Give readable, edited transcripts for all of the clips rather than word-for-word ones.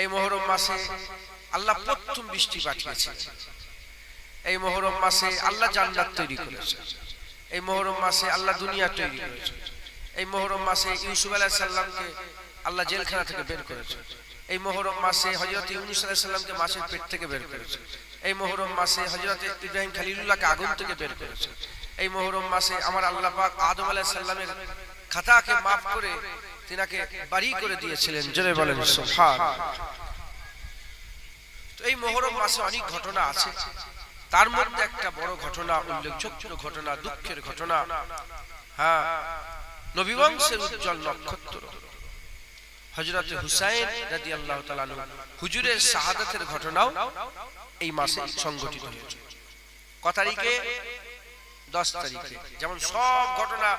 এই মুহররম মাসে আল্লাহ প্রথম বৃষ্টি পাঠিয়েছেন। এই মুহররম মাসে আল্লাহ জান্নাত তৈরি করেছেন। এই মুহররম মাসে আল্লাহ দুনিয়া তৈরি করেছেন। এই মুহররম মাসে ইউসুফ আলাইহিস সালামকে আল্লাহ জেলখানা থেকে বের করেছেন। এই মুহররম মাসে হযরত ইউনূস আলাইহিস সালামকে মাছের পেট থেকে বের করেছেন। এই মুহররম মাসে হযরত ইব্রাহিম খলিলুল্লাহকে আগুন থেকে বের করেছেন। এই মুহররম মাসে আমার আল্লাহ পাক আদম আলাইহিস সালামের খাতাকে maaf করে তিনাকে বারী করে দিয়েছিলেন। জোরে বলেন সুবহানাল্লাহ। তো এই মুহররম মাসে অনেক ঘটনা আছে। তার মধ্যে একটা বড় ঘটনা, উল্লেখযোগ্য ঘটনা, দুঃখের ঘটনা, হ্যাঁ, নবী বংশের উজ্জ্বল নক্ষত্র হযরত হুসাইন রাদিয়াল্লাহু তাআলা আনহু হুজুরের শাহাদাতের ঘটনাও এই মাসে সংঘটিত হয়েছে। কত তারিখে? 10 তারিখে। যেমন সব ঘটনা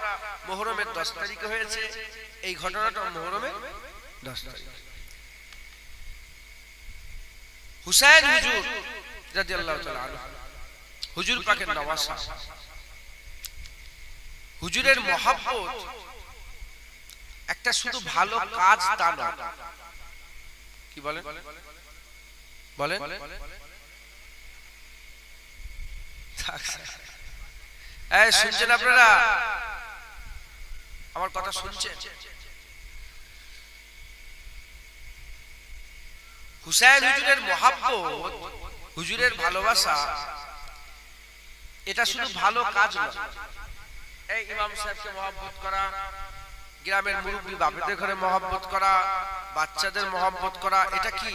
মুহররমের 10 তারিখে হয়েছে, এই ঘটনাটা মুহররমের 10 তারিখে। হুসাইন হুজুর রাদিয়াল্লাহু তাআলা আনহু হুজুর পাকের নওয়াসা, হুজুরের মহব্বত একটা শুধু ভালো কাজ তা নয়। কি বলেন বলেন? এই শুনছেন আপনারা? আমার কথা শুনছেন? হুসাইন হুজুরের মহব্বত, হুজুরের ভালোবাসা, এটা শুধু ভালো কাজ নয়। এই ইমাম সাহেবকে মহব্বত করা, গ্রামের মুরব্বী বাপেদের ঘরে মহব্বত করা, বাচ্চাদের মহব্বত করা, এটা কি?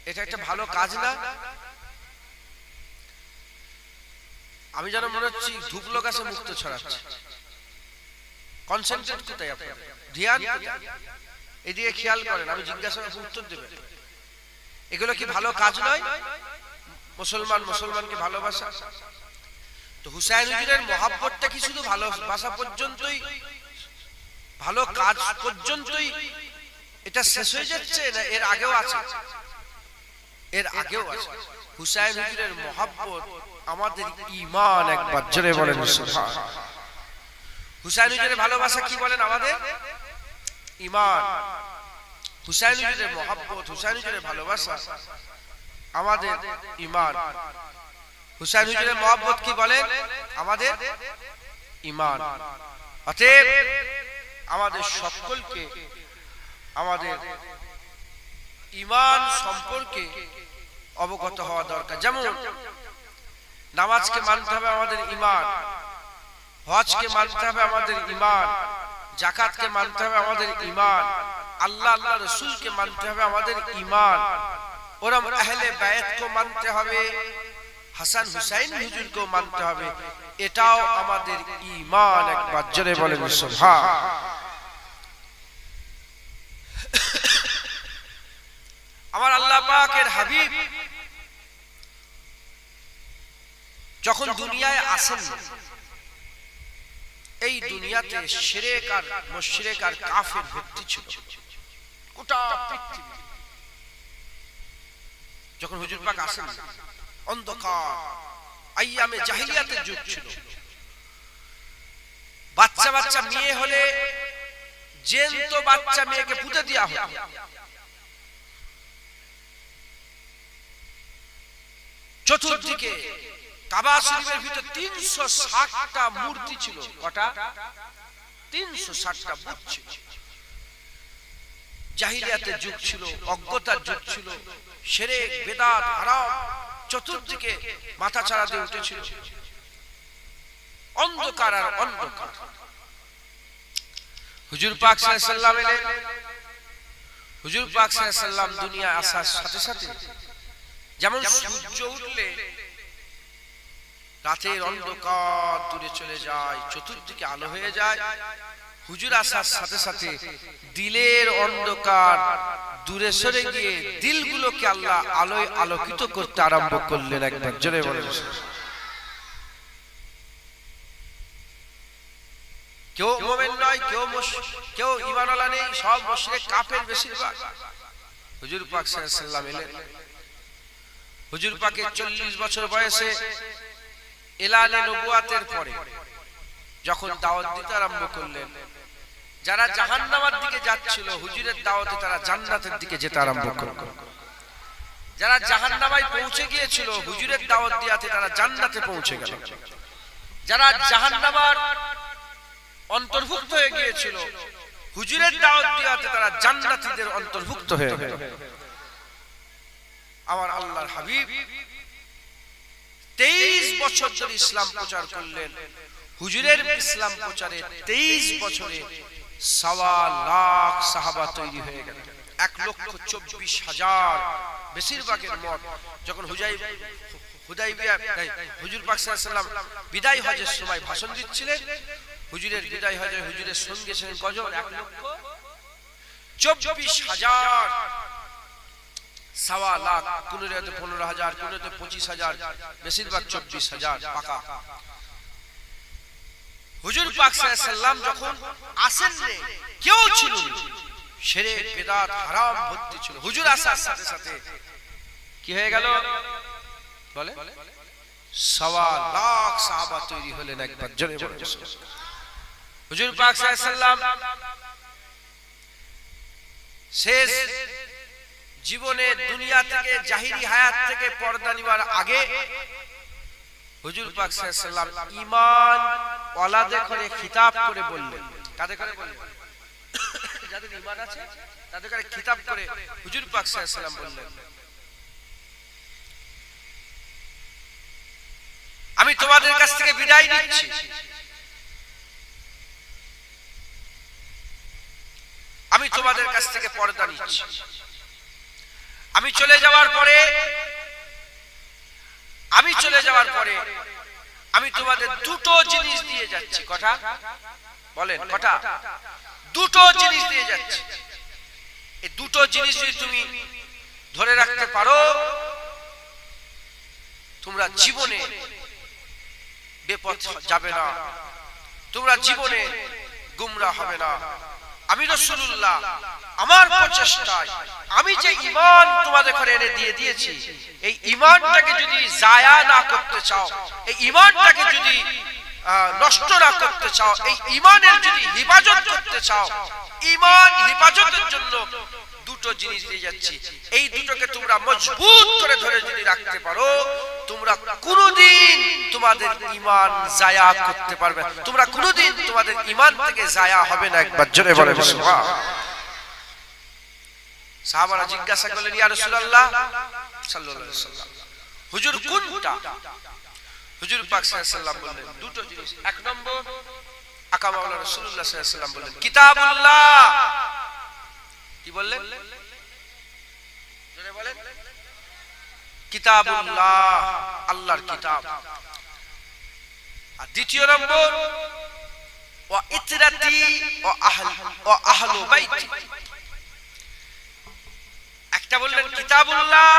এটা একটা ভালো কাজ না? আমি যেন মনে হচ্ছি ধুপলো গাছে মুক্ত ছড়াচ্ছে। কনসেন্ট্রেট কোথায় আপনার? ধ্যান কোথায়? এদিকে খেয়াল করেন, আমি জিজ্ঞাসা করব উত্তর দেবেন। এগুলো কি ভালো কাজ নয়? মুসলমান মুসলমানকে ভালোবাসা। তো হুসাইন হুজুরের মহব্বতটা কি শুধু ভালোবাসা পর্যন্তই, ভালো কাজ পর্যন্তই এটা শেষ হয়ে যাচ্ছে, না এর আগেও আছে? এর আগেও আছে। হুসাইন হুজুরের মহব্বত আমাদের ঈমান, একবার জোরে বলেন সুবহানাল্লাহ। হুসাইন হুজুরের ভালোবাসা কি বলেন? আমাদের ঈমান। হুসাইন হুজুরের মহব্বত, হুসাইন হুজুরের ভালোবাসা আমাদের ঈমান। হুসাইন হুজুরের মহব্বত কি বলেন? আমাদের ঈমান। অতএব আমাদের সকলকে আমাদের ঈমান সম্পর্কে অবগত হওয়া দরকার। যেমন নামাজকে মানতে হবে আমাদের ঈমান, হজকে মানতে হবে আমাদের ঈমান, যাকাতকে মানতে হবে আমাদের ঈমান, আল্লাহ আল্লাহ রাসূলকে মানতে হবে আমাদের ঈমান, ওরম আহলে বায়াতকে মানতে হবে, হাসান হুসাইন হুজুরকেও মানতে হবে। এটাও আমাদের ঈমান। একবার জোরে বলেন সুবহানাল্লাহ। আমার আল্লাহ পাকের হাবিব যখন দুনিয়ায় আসেন, এই দুনিয়াতে শিরক আর মুশরিক আর কাফির ভর্তি ছিল গোটা পৃথিবী। যখন হুজুর পাক আসেন, অন্ধকার আইয়ামে জাহিলিয়াতের যুগ ছিল। বাচ্চা বাচ্চা মেয়ে হলে জ্যান্ত বাচ্চা মেয়েকে পুঁতে দেওয়া হতো। চতুর্দিকে কাবা শরীফের ভিতর 360টা মূর্তি ছিল। কটা? 360টা বুত ছিল। জাহিলিয়াতের যুগ ছিল, অজ্ঞতার যুগ ছিল, শিরক বিদআত হারাম চতুর্দিকে মাথা চাড়া দিয়ে উঠেছিল। অন্ধকার আর অন্ধকার। হুজুর পাক সাল্লাল্লাহু আলাইহি ওয়াসাল্লাম এলেন। হুজুর পাক সাল্লাল্লাহু আলাইহি ওয়াসাল্লাম দুনিয়া আসার সাথে সাথে যেমন সূর্য উঠলে রাতের অন্ধকার দূরে চলে যায়, চতুর্দিকে আলো হয়ে যায়, হুজুর আসার সাথে সাথে দিলের অন্ধকার দূরে সরে গিয়ে দিলগুলোকে আল্লাহ আলোয় আলোকিত করতে আরম্ভ করলেন। একবার জোরে বলেন। কেউ মুমিন নয়, কেউ ঈমানওয়ালা নেই, সব মুশরিক কাফের বেশিরভাগ। হুজুর পাক সাল্লাল্লাহু আলাইহি ওয়াসাল্লাম এলেন। হুজুর পাকের 40 বছর বয়সে এলানে নবুয়াতের পরে যখন দাওয়াত দিতে আরম্ভ করলেন, যারা জাহান্নামের দিকে যাচ্ছিল হুজুরের দাওয়াতে তারা জান্নাতের দিকে যেতে আরম্ভ করলো। যারা জাহান্নামায় পৌঁছে গিয়েছিল হুজুরের দাওয়াত দিয়াতে তারা জান্নাতে পৌঁছে গেল। যারা জাহান্নামার অন্তর্ভুক্ত হয়ে গিয়েছিল হুজুরের দাওয়াত দিয়াতে তারা জান্নাতীদের অন্তর্ভুক্ত হয়ে গেল। আমার আল্লাহর হাবিব 23 বছর ধরে ইসলাম প্রচার করলেন। হুজুরের ইসলাম প্রচারে 23 বছরে 1.25 লাখ সাহাবা তৈরি হয়ে গেল। 1,24,000 বেশিরভাগের মত যখন হুদাইবিয়া হুজুর পাক সাল্লাল্লাহু আলাইহি ওয়াসাল্লাম বিদায় হজের সময় ভাষণ দিচ্ছিলেন, হুজুরের বিদায় হজে হুজুরের সঙ্গে ছিলেন কজন? 1,24,000, 1.25 লাখ, কোন রাতে 15,000, কোন রাতে 25,000, বেশিরভাগ 24,000 পাকা। হুজুর পাক সাল্লাল্লাহু আলাইহি ওয়াসাল্লাম যখন আসেন কেউ ছিল শিরক বিদআত হারাম ভর্তি ছিল। হুজুর আসার সাথে সাথে কি হয়ে গেল বলে? 1.25 লাখ সাহাবা তৈরি হলেন একবার জোরে বলে। হুজুর পাক সাল্লাল্লাহু আলাইহি ওয়াসাল্লাম শেষ জীবনে দুনিয়া থেকে জাহিরি হায়াত থেকে পর্দা নিবার আগে হুজুর পাক সাল্লাল্লাহু আলাইহি ওয়াসাল্লাম ঈমান ওয়ালাদের করে খিতাব করে বললেন। কাদের করে বললেন? যাদের ঈমান আছে তাদের করে খিতাব করে হুজুর পাক সাল্লাল্লাহু আলাইহি ওয়াসাল্লাম বললেন, আমি তোমাদের কাছ থেকে বিদায় নিচ্ছি। আমি তোমাদের কাছ থেকে পর্দা নিচ্ছি। আমি চলে যাওয়ার পরে আমি তোমাদের দুটো জিনিস দিয়ে যাচ্ছি। কটা বলেন? কটা? দুটো জিনিস দিয়ে যাচ্ছি। এই দুটো জিনিস যদি তুমি ধরে রাখতে পারো তোমরা জীবনে বেপথ যাবে না, তোমরা জীবনে গুমরা হবে না। আমি রাসূলুল্লাহ আমার প্রচেষ্টায় আমি যে ঈমান তোমাদের ঘরে এনে দিয়েছি, এই ঈমানটাকে যদি জায়া না করতে চাও, এই ঈমানটাকে যদি নষ্ট না করতে চাও, এই ঈমানের যদি হেফাজত করতে চাও, ঈমান হেফাজতের জন্য দুটো জিনিস দিয়ে যাচ্ছি। এই দুটোকে তোমরা মজবুত করে ধরে যদি রাখতে পারো তোমরা কোনোদিন তোমাদের ঈমান জায়া করতে পারবে না। তোমরা কোনোদিন তোমাদের ঈমান থেকে জায়া হবে না। একবার জোরে বলে সুবহান। সাহাবারা জিজ্ঞাসা করলেন, ইয়া রাসূলুল্লাহ সাল্লাল্লাহু আলাইহি ওয়াসাল্লাম, হুজুর কোনটা? হুজুর পাক সাল্লাল্লাহু আলাইহি ওয়াসাল্লাম বললেন দুটো জিনিস। এক নম্বর আকা মাওলানা রাসূলুল্লাহ সাল্লাল্লাহু আলাইহি ওয়াসাল্লাম বললেন কিতাবুল্লাহ। কি বললেন? জোরে বলেন। কিতাবুল্লাহ, আল্লাহর কিতাব। আর দ্বিতীয় নম্বর ওয়া ইতরাতি ওয়া আহলু বাইতি। একটা বললেন কিতাবুল্লাহ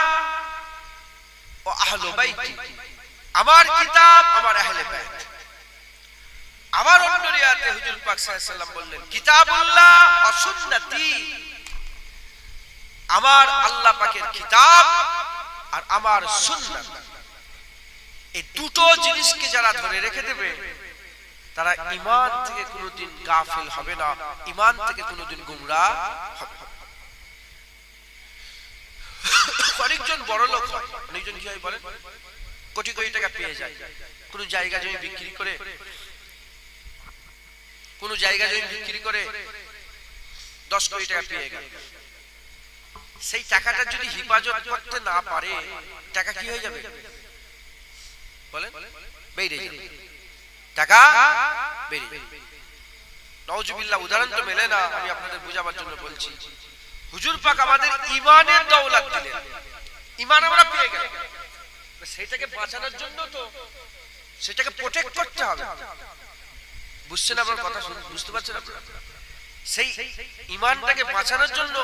ওয়া আহলু বাইতি, আমার কিতাব আমার আহলে বাইত। আবার অন্য রিয়াতে হুজুর পাক সাল্লাল্লাহু আলাইহি ওয়াসাল্লাম বললেন কিতাবুল্লাহ ওয়া সুন্নতি, আমার আল্লাহ পাকের কিতাব আর আমার সুন্নাত। এই দুটো জিনিসকে যারা ধরে রেখে দেবে তারা ঈমান থেকে কোনোদিন গাফিল হবে না, ঈমান থেকে কোনোদিন গুমরাহ হবে না। অনেকজন বড় লোক হয়, অনেকজন কি হয় বলেন, কোটি কোটি টাকা পেয়ে যায়, কোন জায়গা জমি বিক্রি করে, কোন জায়গা জমি বিক্রি করে 10 কোটি টাকা পেয়ে গেল। সেই টাকাটা যদি হেফাজত করতে না পারে টাকা কি হয়ে যাবে বলেন? বেড়ে যাবে, টাকা বেড়ে যাবে। নাউজুবিল্লাহ, উদাহরণ তো মেলে না, আমি আপনাদের বোঝাবার জন্য বলছি। হুজুর পাক আমাদের ঈমানের দৌলত দিলেন, ঈমান আমরা পেয়ে গেলাম, সেটাকে বাঁচানোর জন্য তো সেটাকে প্রোটেক্ট করতে হবে। বুঝছেন আমার কথা? বুঝতে পারছেন আপনারা? সেই ঈমানটাকে বাঁচানোর জন্য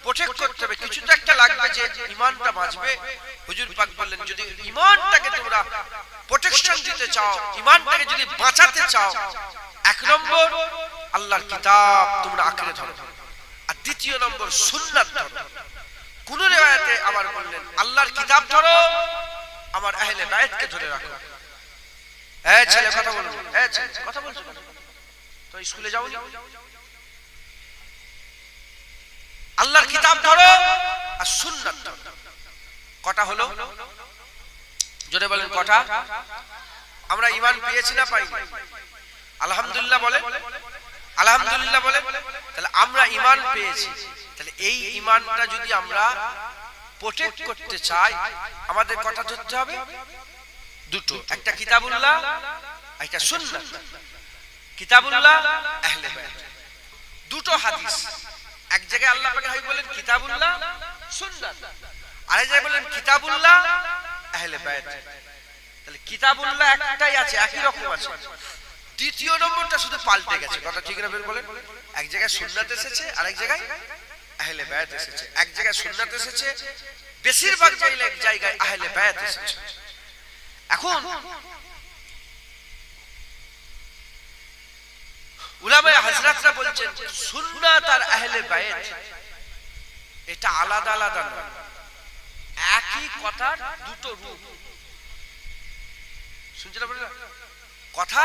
প্রোটেক্ট করতে হবে, কিছু তো একটা লাগবে যে ঈমানটা বাঁচবে। হুজুর পাক বললেন যদি ঈমানটাকে তোমরা প্রোটেকশন দিতে চাও, ঈমানটাকে যদি বাঁচাতে চাও, এক নম্বর আল্লাহর কিতাব তোমরা আঁকড়ে ধরো, আর দ্বিতীয় নম্বর সুন্নাত ধরো। কোন রিওয়ায়াতে আবার বললেন আল্লাহর কিতাব ধরো, আমার আহলে বাইতকে ধরে রাখো। এই ছেলে কথা বলুন, এই ছেলে কথা বলছো তো স্কুলে যাও, আল্লাহর কিতাব ধরো আর সুন্নাত ধরো। কটা হলো? জোরে বলেন কটা? আমরা ঈমান পেয়েছি না পাইনি? আলহামদুলিল্লাহ বলেন, আলহামদুলিল্লাহ বলেন। তাহলে আমরা ঈমান পেয়েছি। তাহলে এই ঈমানটা যদি আমরা প্রোটেক্ট করতে চাই, আমাদের কথা ধরতে হবে দুটো, একটা কিতাবুল্লাহ, একটা সুন্নাত। কিতাবুল্লাহ, আহলে বায়াত, দুটো হাদিস। এক জায়গায় আল্লাহ পাক বলেন কিতাবুল্লাহ সুন্নাত, আর এক জায়গায় বলেন কিতাবুল্লাহ আহলে বায়াত। তাহলে কিতাবুল্লাহ একটাই আছে, একই রকম আছে, দ্বিতীয় নম্বরটা শুধু পাল্টে গেছে। কথা ঠিক না বলেন? এক জায়গায় সুন্নাত এসেছে, আরেক জায়গায় আহলে বায়াত এসেছে। এক জায়গায় সুন্নাত এসেছে, বেশিরভাগ জায়গায় আহলে বায়াত এসেছে। এখন উলামায়ে হযরতরা বলছেন সুন্নাত আর আহলে বায়াত এটা আলাদা আলাদা নয়, একই কথার দুটো রূপ। শুনছেন আপনারা? কথা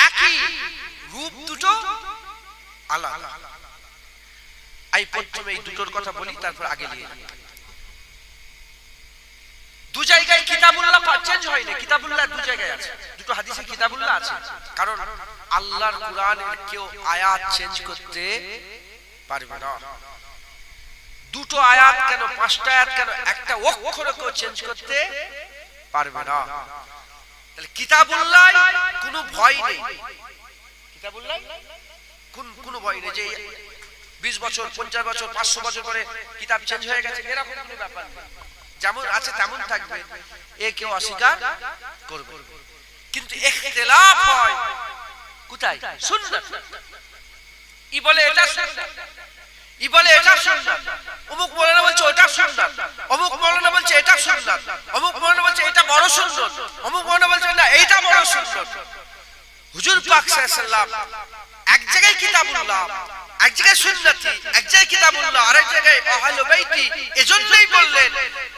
একই, রূপ দুটো আলাদা। এই প্রথমে এই দুটোর কথা বলি, তারপর আগে নিয়ে যাই। দু জায়গায় কিতাবুল্লাহ চেঞ্জ হয়নি, কিতাবুল্লাহ দু জায়গায় আছে, দুটো হাদিসে কিতাবুল্লাহ আছে। কারণ আল্লাহর কোরআনের কেউ আয়াত চেঞ্জ করতে পারবে না। দুটো আয়াত কেন, পাঁচটা আয়াত কেন, একটা অক্ষরও কেউ চেঞ্জ করতে পারবে না। তাহলে কিতাবুল্লাহ কোনো ভয় নেই, কিতাবুল্লাহ কোনো ভয় নেই যে 20 বছর 50 বছর 500 বছর পরে কিতাব চেঞ্জ হয়ে গেছে, এরকম কোনো ব্যাপার নেই। যেমন আছে তেমন থাকবে, এ কেউ অস্বীকার করবে। কিন্তু ইখতিলাফ হয় কোথায়? সুন্নাত। ই বলে এটা সুন্নাত, ই বলে এটা সুন্নাত, অমুক মাওলানা বলছে ওটা সুন্নাত, অমুক মাওলানা বলছে এটা সুন্নাত, অমুক মাওলানা বলছে এটা বড় সুন্নাত, অমুক মাওলানা বলছে না এইটা বড় সুন্নাত। হুজুর পাক সাল্লাল্লাহু আলাইহি ওয়াসাল্লাম এক জায়গায় কিতাবুল্লাহ, এক জায়গায় সুন্নতি, এক জায়গায় কিতাবুল্লাহ, আরেক জায়গায় আহলে বাইতি। এজন্যই বললেন,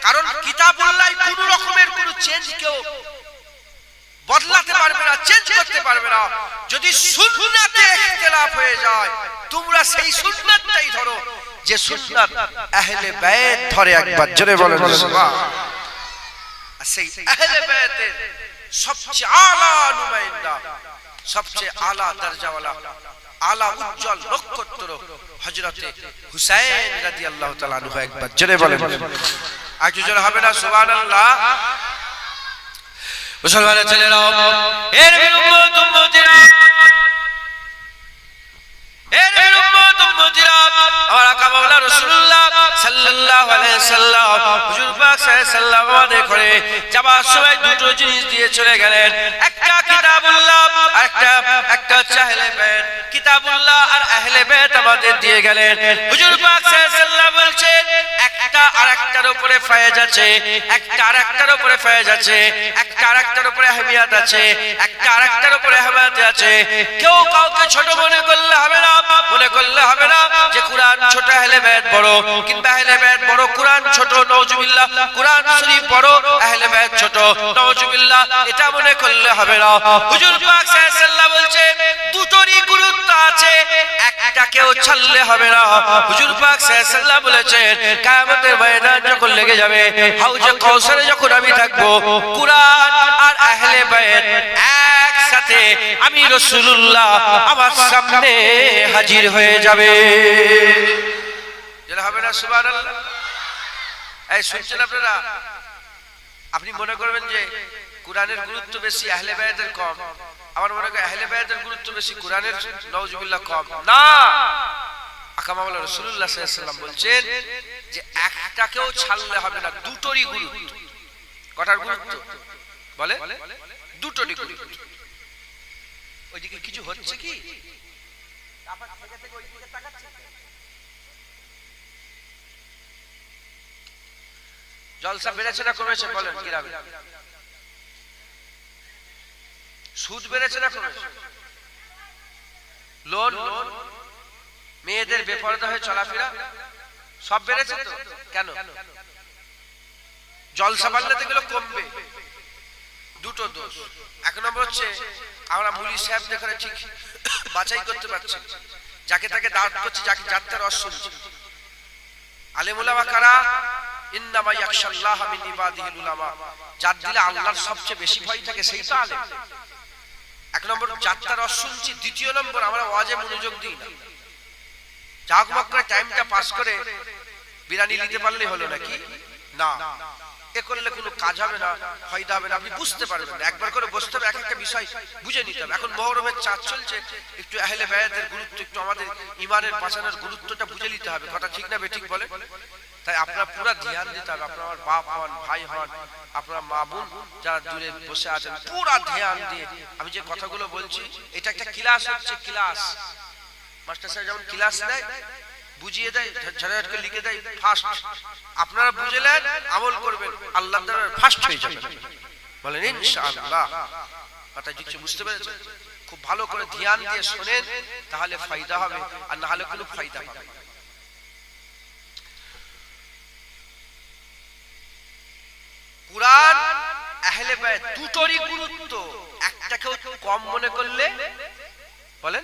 কারণ কিতাবুল্লাহ কোন রকমের কোন চেঞ্জ কেউ বদলাতে পারবে না, চেঞ্জ করতে পারবে না। যদি সুন্নাতে ইখতিলাফ হয়ে যায়, তোমরা সেই সুন্নাতটাই ধরো যে সুন্নাত আহলে বায়াত ধরে। একবার জোরে বলেন সুবহান। আর সেই আহলে বায়াতের সবচেয়ে আলা নুমাইন্দা, সবচেয়ে আলা দরজাওয়ালা, আলা উজ্জ্বল নক্ষত্র হযরতে হুসাইন রাদিয়াল্লাহু তাআলা আনহু। একবার জোরে বলেন, আজ জোরে হবে না সুবহানাল্লাহ? মুসলমানের ছেলেরাও, এর উম্মত উম্মতিরা, এর উম্মত উম্মতিরা, আমার আকা মাওলানা রাসূলুল্লাহ সাল্লাল্লাহু আলাইহি সাল্লাম হুজুর পাক সাল্লাল্লাহু আলাইহি করে যাবার সময় দুটো জিনিস দিয়ে চলে গেলেন, একটা কিতাবুল্লাহ আর একটা আহলে বায়াত। কিতাবুল্লাহ আর আহলে বায়াত আমাদের দিয়ে গেলেন। হুজুর পাক সাল্লাল্লাহু বলছেন একটা আরেকটার উপরে ফায়েজ আছে, একটা আরেকটার উপরে ফায়েজ আছে, একটা আরেকটার উপরে আহমিয়াত আছে, একটা আরেকটার উপরে আহমিয়াত আছে। কেউ কাউকে ছোট মনে করলে হবে না, মনে করলে হবে না যে কুরআন ছোট আহলে বায়াত বড়, কিংবা আহলে বায়াত বড় কুরআন ছোট, নাউজুবিল্লাহ, কুরআন শরীফ বড় আহলে বায়াত ছোট, নাউজুবিল্লাহ, এটা মনে করলে হবে না। হুজুর পাক সাল্লাল্লাহু বলছে দুটোরই গুরুত্ব আছে, একটাকেও ছাড়লে হবে না। হুজুর পাক সাল্লাল্লাহু বলেছেন কিয়ামতের ময়দান যখন লেগে যাবে, হাউজে কাউসারে যখন আমি থাকবো, কুরআন আর আহলে বায়াত একসাথে আমি রাসূলুল্লাহ আমার সামনে হাজির হয়ে যাবে। যেটা হবে না সুবহানাল্লাহ? এই শুনছেন আপনারা? আপনি মনে করবেন যে কুরআনের গুরুত্ব বেশি, আহলে বায়াতের কম। আমার মনে হয় আহলে বায়াতের গুরুত্ব বেশি, কুরআনের নাউজুবিল্লাহ কম। না, আকা মাওলানা রাসূলুল্লাহ সাল্লাল্লাহু আলাইহি ওয়াসাল্লাম বলছেন যে একটাকেও ছাড়লে হবে না, দুটোরই গুরুত্ব। কটার গুরুত্ব বলে? দুটোরই গুরুত্ব। ওইদিকে কিছু হচ্ছে কি? জলসা বেড়েছে না কমেছে বলেন? গ্রামে সুদ বেড়েছে না কমেছে? লোন, মেয়েদের বেপরদা হয়ে চলাফেরা সব বেড়েছে তো। কেন? জলসা বাড়লে তো এগুলো কমবে। দুটো দোষ। এক নম্বর হচ্ছে আমরা মুলি সাহেব দেখে ঠিক বাছাই করতে পারছি যাকে তাকে দাওয়াত করছি, যাকে যার তার রস শুনছি। আলেম উলামা কারা? ইন্নামা ইয়াখশাল্লাহ মিন ইবাদিহিল উলামা, যার দিলে আল্লাহর সবচেয়ে বেশি ভয় থাকে সেই তো আলেম। এক নম্বর যার তার রস শুনছি, দ্বিতীয় নম্বর আমরা ওয়াজে মনোযোগ দিই না। জাগমগ করে টাইমটা পাস করে বিরানি নিতে পারলেই হলো নাকি? না, এ করলে কোনো কাজ হবে না, ফায়দা হবে না, আপনি বুঝতে পারবেন না। একবার করে বসতে হবে, এক একটা বিষয় বুঝে নিতে হবে। এখন মুহররমের চাঁদ চলছে, একটু আহলে বায়াতের গুরুত্ব, একটু আমাদের ইমানের বাঁচানোর গুরুত্বটা বুঝে নিতে হবে। কথা ঠিক না বেঠিক বলে? তাই আপনারা পুরো ধ্যান দিতে হবে। আপনার আমার বাপ হন, ভাই হন, আপনারা মা বোন যারা দূরে বসে আছেন, পুরো ধ্যান দিয়ে আমি যে কথাগুলো বলছি, এটা একটা ক্লাস হচ্ছে, ক্লাস। মাস্টার সাহেব যেমন ক্লাস দেয়, বুঝিয়ে দেয়, ঝাড়াঝাড় করে লিখে দেয়, ফার্স্ট। আপনারা বুঝলেন, আমল করবেন, আল্লাহর দরবারে ফার্স্ট হয়ে যাবেন, বলেন ইনশাআল্লাহ। কথা কিছু বুঝতে পেরেছেন? খুব ভালো করে ধ্যান দিয়ে শুনেন, তাহলে ফায়দা হবে, আর না হলে কোনো ফায়দা হবে না। কুরআন, আহলে বায়াত দুটোরই গুরুত্ব, একটাকেও কম মনে করলে বলেন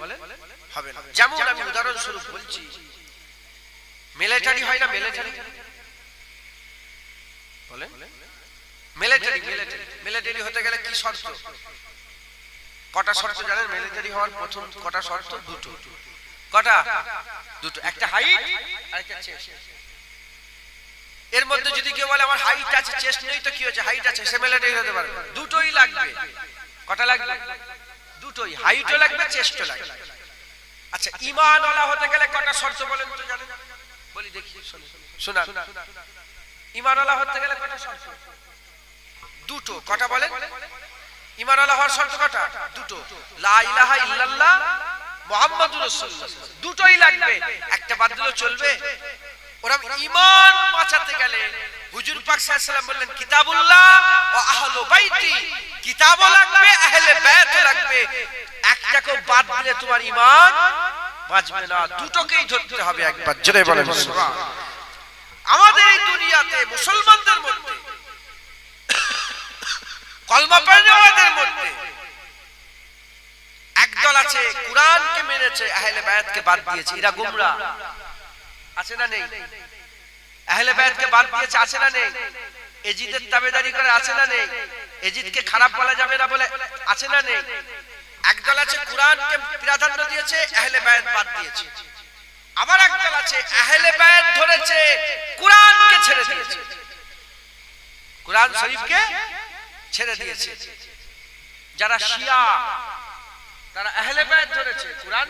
হবে না। যেমন আমি উদাহরণস্বরূপ বলছি, মিলিটারি হয় না, মিলিটারি বলেন, মিলিটারি হতে গেলে কি শর্ত? কটা শর্ত জানেন? মিলিটারি হওয়ার প্রথম কটা শর্ত? দুটো। কটা? দুটো। একটা হাইট আর একটা চেস্ট। এর মধ্যে যদি কেউ বলে আমার হাইট আছে চেস্ট নেই, তো কি হচ্ছে? হাইট আছে, সে মিলিটারি হতে পারবে না। দুটোই লাগবে। কটা লাগবে? দুটোই, হাইটও লাগবে, চেস্টও লাগবে। আচ্ছা, ঈমানওয়ালা হতে গেলে কটা শর্ত বলেন তো জানেন? বলি দেখি, শোনা। ঈমানওয়ালা হতে গেলে কটা শর্ত? দুটো। কটা বলেন? ঈমানওয়ালা হওয়ার শর্ত কটা? দুটো। লা ইলাহা ইল্লাল্লাহ মুহাম্মাদুর রাসূলুল্লাহ, দুটোই লাগবে। একটা বাদ দিলেও চলবে? ওরা ঈমান বাঁচাতে গেলে হুজুর পাক সাল্লাল্লাহু আলাইহি ওয়াসাল্লাম বললেন কিতাবুল্লাহ ওয়া আহলু বাইতি, কিতাবও লাগবে, আহলে বায়াতও লাগবে। একটাকেও বাদ দিলে তোমার ঈমান বাঁচবে না, দুটোকেই ধরতে হবে একবার। জোরে বলেন সুবহানাল্লাহ। আমাদের এই দুনিয়াতে মুসলমানদের মধ্যে, কলমা পড়নেওয়ালাদের মধ্যে একদল আছে কুরআনকে মেনেছে, আহলে বায়াতকে বাদ দিয়েছে। এরা গোমরা, আছে না নেই? আহলে বায়াতকে বাদ দিয়েছে, আছে না নেই? এজিদের তাবেদারি করে, আছে না নেই? এজিদকে খারাপ বলা যাবে না বলে, আছে না নেই? একদল আছে কুরআনকে প্রাধান্য দিয়েছে, আহলে বায়াত বাদ দিয়েছে। আবার একদল আছে আহলে বায়াত ধরেছে, কুরআনকে ছেড়ে দিয়েছে, কুরআন শরীফকে ছেড়ে দিয়েছে। যারা শিয়া, তারা আহলে বায়াত ধরেছে, কুরআন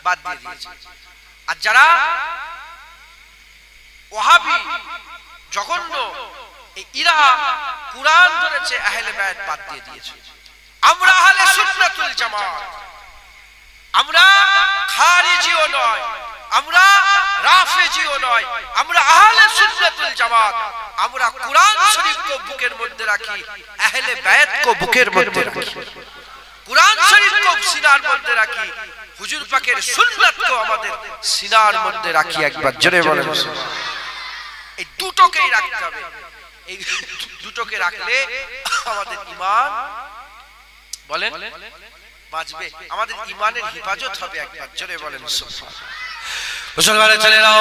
বাদ দিয়ে দিয়েছে। আর যারা ওয়াহাবি, জঘন্য, এরা কুরআন ধরেছে, আহলে বায়াত বাদ দিয়ে দিয়েছে। আমরা আহলে সুন্নাতুল জামাত, আমরা খারিজিও নয়, আমরা রাফেজিও নয়, আমরা আহলে সুন্নাতুল জামাত। আমরা কুরআন শরীফকে বুকের মধ্যে রাখি, আহলে বায়াতকে বুকের মধ্যে রাখি, কুরআন শরীফকে সিনার মধ্যে রাখি, হুজুর পাকের সুন্নাতকে আমাদের সিনার মধ্যে রাখি। একবার জোরে বলেন সুবহানাল্লাহ। এই দুটোকেই রাখতে হবে। এই দুটোকে রাখলে আমাদের ঈমান বলেন বাঁচবে, আমাদের ঈমানের হেফাজত হবে। একবার জোরে বলেন সুবহানাল্লাহ। মুসলমানের ছেলেরা,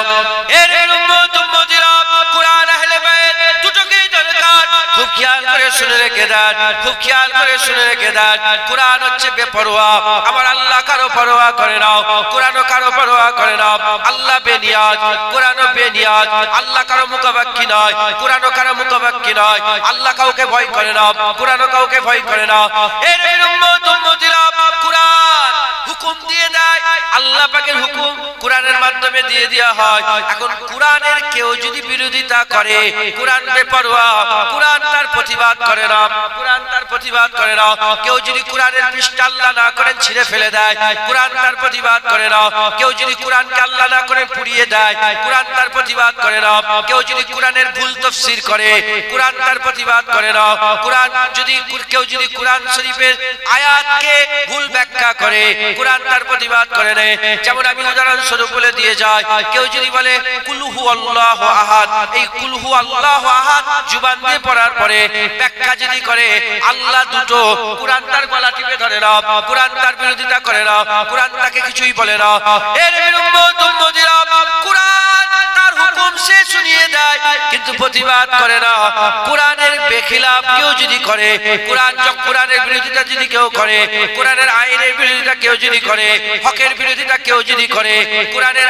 এর উম্মত উম্মতিরা, কুরআন আহলে বায়াত দুটোকেই দরকার। খুব খেয়াল করে শুনে রেখে দেন, খুব খেয়াল করে শুনে রেখে দেন। কুরআন হচ্ছে বেপরোয়া, আমার আল্লাহ কারো পরোয়া করে না, কুরআনও কারো পরোয়া করে না। আল্লাহ বেনিয়াজ, কুরআনও বেনিয়াজ। আল্লাহ কারো মুখাপেক্ষী নয়, কুরআনও কারো মুখাপেক্ষী নয়। আল্লাহ কাউকে ভয় করে না, কুরআনও কাউকে ভয় করে না। এর উম্মত উম্মতিরা, কুরআন হুকুম দিয়ে দেয়, আল্লাহ পাকের হুকুম কুরআনের মাধ্যমে দিয়ে দেওয়া হয়। এখন কুরআনের কেউ যদি বিরোধিতা করে, কুরআন বেপরোয়া, কুরআন তার প্রতিবাদ করে না, কুরআন তার প্রতিবাদ করে না। কেউ যদি কুরআনের পৃষ্ঠা আল্লাহ না করেন ছিঁড়ে ফেলে দেয়, কুরআন তার প্রতিবাদ করে না। কেউ যদি কুরআনকে আল্লাহ না করে পুড়িয়ে দেয়, কুরআন তার প্রতিবাদ করে না। কেউ যদি কুরআনের ভুল তাফসীর করে, কুরআন তার প্রতিবাদ করে না। কুরআন যদি কেউ যদি কুরআন শরীফের আয়াতকে ভুল ব্যাখ্যা করে, কুরআন তার প্রতিবাদ করে না। যেমন আমি উদাহরণস্বরূপ বলে দিয়ে যাই, কেউ যদি বলে কুল হু আল্লাহু আহাদ, এই কুল হু আল্লাহু আহাদ জুবান দিয়ে পড়ার পরে ব্যাখ্যা যদি করে আল্লাহ দুটো, কুরআন তার গলা টিপে ধরে না, কুরআন তার বিরোধিতা করে না, কুরআন তাকে কিছুই বলে না। এর উম্মতিরা কুরআন তার হুকুম সে শুনিয়ে দেয় কিন্তু প্রতিবাদ করে না। কুরআনের বেখিলাফ কেউ যদি করে, কুরআনের বিরোধিতা যদি কেউ করে, কুরআনের আইনের বিরোধিতা কেউ যদি করে, হকের বিরোধিতা কেউ যদি করে, কুরআনের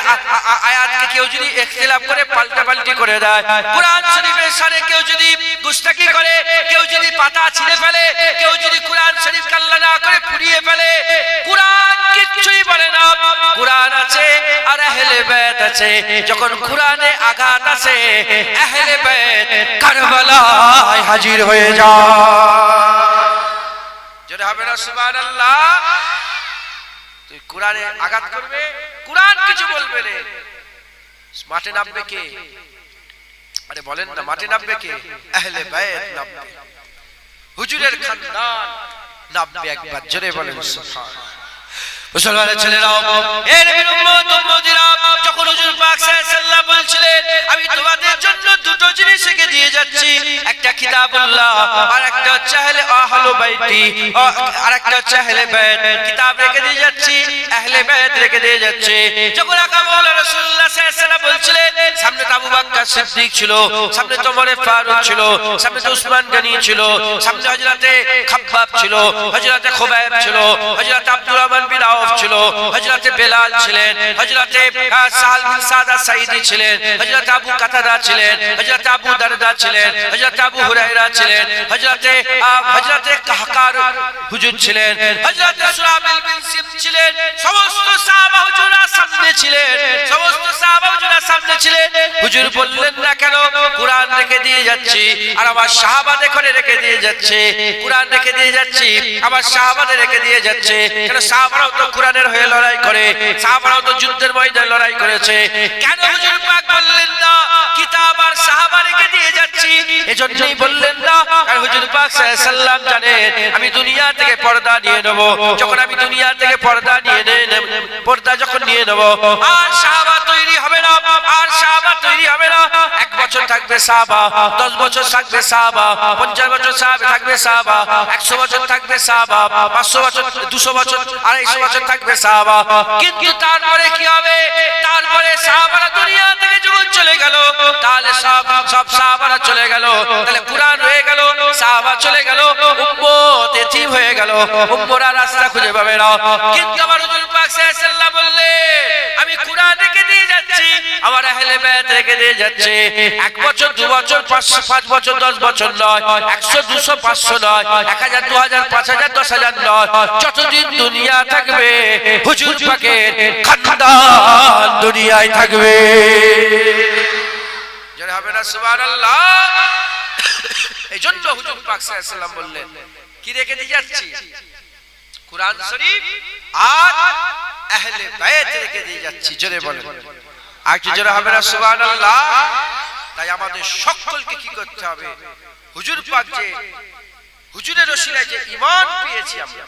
আয়াতকে কেউ যদি ইখতিলাফ করে পাল্টাপাল্টি করে দেয়, কুরআন শরীফের শানে কেউ যদি গুস্তাখি করে, কেউ যদি পাতা ছিঁড়ে ফেলে, কেউ যদি কুরআন শরীফ কাল্লা না করে পুড়িয়ে ফেলে, কুরআন কিছুই বলে না। কুরআন আছে আর আহলে বাইত আছে। যখন কুরআনে আঘাত আসে আহলে বাইত কারবালায় হাজির হয়ে যায়। জোরে হবে না সুবহানাল্লাহ? তুই কুরআনে আঘাত করবে, কুরআন কিছু বলবে না, মাঠে নামবে কে? আরে বলেন না, মাঠে নামবে কে? আহলে বাইত নামবে, হুজুরের খানদান নামবে। একবার জোরে বলেন সুবহানাল্লাহ। মুসলমানের ছেলেরাও, এর উম্মতিরা, যখন হুজুর পাক সাল্লাল্লাহু আলাইহি ওয়াসাল্লাম বলছিলেন আমি তোমাদের জন্য দুটো জিনিস রেখে দিয়ে যাচ্ছি, একটা কিতাবুল্লাহ আর একটা হচ্ছে আহলে বাইতি, আর একটা হচ্ছে আহলে বাইত। কিতাব রেখে দিয়ে যাচ্ছি, আহলে বাইত রেখে দিয়ে যাচ্ছি। যখন আকা মাওলানা রাসূলুল্লাহ সাল্লাল্লাহু আলাইহি ওয়াসাল্লাম বলছিলেন, সামনে তো আবু বকর সিদ্দিক ছিল, সামনে তো ওমর ফারুক ছিল, সামনে তো উসমান গনি ছিল, সামনে হযরতে খাব্বাব ছিল, হযরতে খুবাইব ছিল, হযরত আব্দুর রহমান বিন আউফ ছিল, হযরতে বেলাল ছিলেন, হযরতে সাল বিন সাদা সাইদি ছিলেন, হযরত আবু কাতাদা ছিলেন, হযরত আবু দারদা ছিলেন, হযরত আবু হুরায়রা ছিলেন, হযরতে কাহকার হুজুর ছিলেন, হযরতে সুরাবিল বিন সিব ছিলেন। সমস্ত সাহাবা হুজুরা সামনে ছিলেন, সমস্ত সাহাবা হুজুরা সামনে ছিলেন। হুজুর বললেন না কেন কুরআন রেখে দিয়ে যাচ্ছি আর আমার সাহাবাদের করে রেখে দিয়ে যাচ্ছে, কুরআন রেখে দিয়ে যাচ্ছি আমার সাহাবাদের রেখে দিয়ে যাচ্ছে। কেন? সাহাবারাও তো কুরআনের হয়ে লড়াই করে, সাহাবারাও তো যুদ্ধের ময়দানে লড়াই করেছে। কেন হুজুর পাক বললেন না কিতাব আর সাহাবা রেখে দিয়ে যাচ্ছি? এজন্যই বললেন না কারণ হুজুর পাক সাল্লাল্লাহু আলাইহি ওয়াসাল্লাম জানেন আমি দুনিয়া থেকে পর্দা নিয়ে নেব। যখন আমি দুনিয়া থেকে পর্দা নিয়ে নেব, পর্দা যখন নিয়ে নেব আর সাহাবা তৈরি হবে না, আর সাহাবা তৈরি হবে না। 1 বছর থাকবে সাহাবা, 10 বছর থাকবে সাহাবা, 50 বছর সাহাবা থাকবে সাহাবা, 100 বছর থাকবে সাহাবা, 500 বছর, 200 বছর, 250 বছর থাকবে সাহাবা। কিন্তু তারপরে কি হবে? তারপরে সাহাবারা দুনিয়া থেকে যখন চলে গেল, তাহলে সব সাহাবারা চলে গেল, তাহলে কুরআন হয়ে গেল, সাহাবা চলে গেল, উম্মত এতিম হয়ে গেল, উম্মরা রাস্তা খুঁজে পাবে না। কিন্তু আমার হুজুর পাক সাল্লাল্লাহু আলাইহি ওয়াসাল্লাম বললেন আমি কুরআন রেখে দিয়ে যাচ্ছি, আমার আহলে বাইত রেখে দিয়ে যাচ্ছে। 1 বছর, 2 বছর, 5 বছর, 10 বছর নয়, 100, 200, 500 নয়, 1000, 2000, 5000, 10000 নয়, যতদিন দুনিয়া থাকবে হুজুর পাকের খানদান দুনিয়ায় থাকবে। জোরে হবে না সুবহানাল্লাহ? এইজন্য হুজুর পাক সাল্লাল্লাহু আলাইহি ওয়াসাল্লাম বললেন কি রেখে দিয়ে যাচ্ছি? কুরআন শরীফ আর আহলে বাইত রেখে দিয়ে যাচ্ছি। জোরে বলেন, আর কি জোরে হবে না সুবহানাল্লাহ? তাই আমাদের সকলকে কি করতে হবে? হুজুর পাক যে হুজুরের ওসিলায় যে ঈমান পেয়েছি আমরা,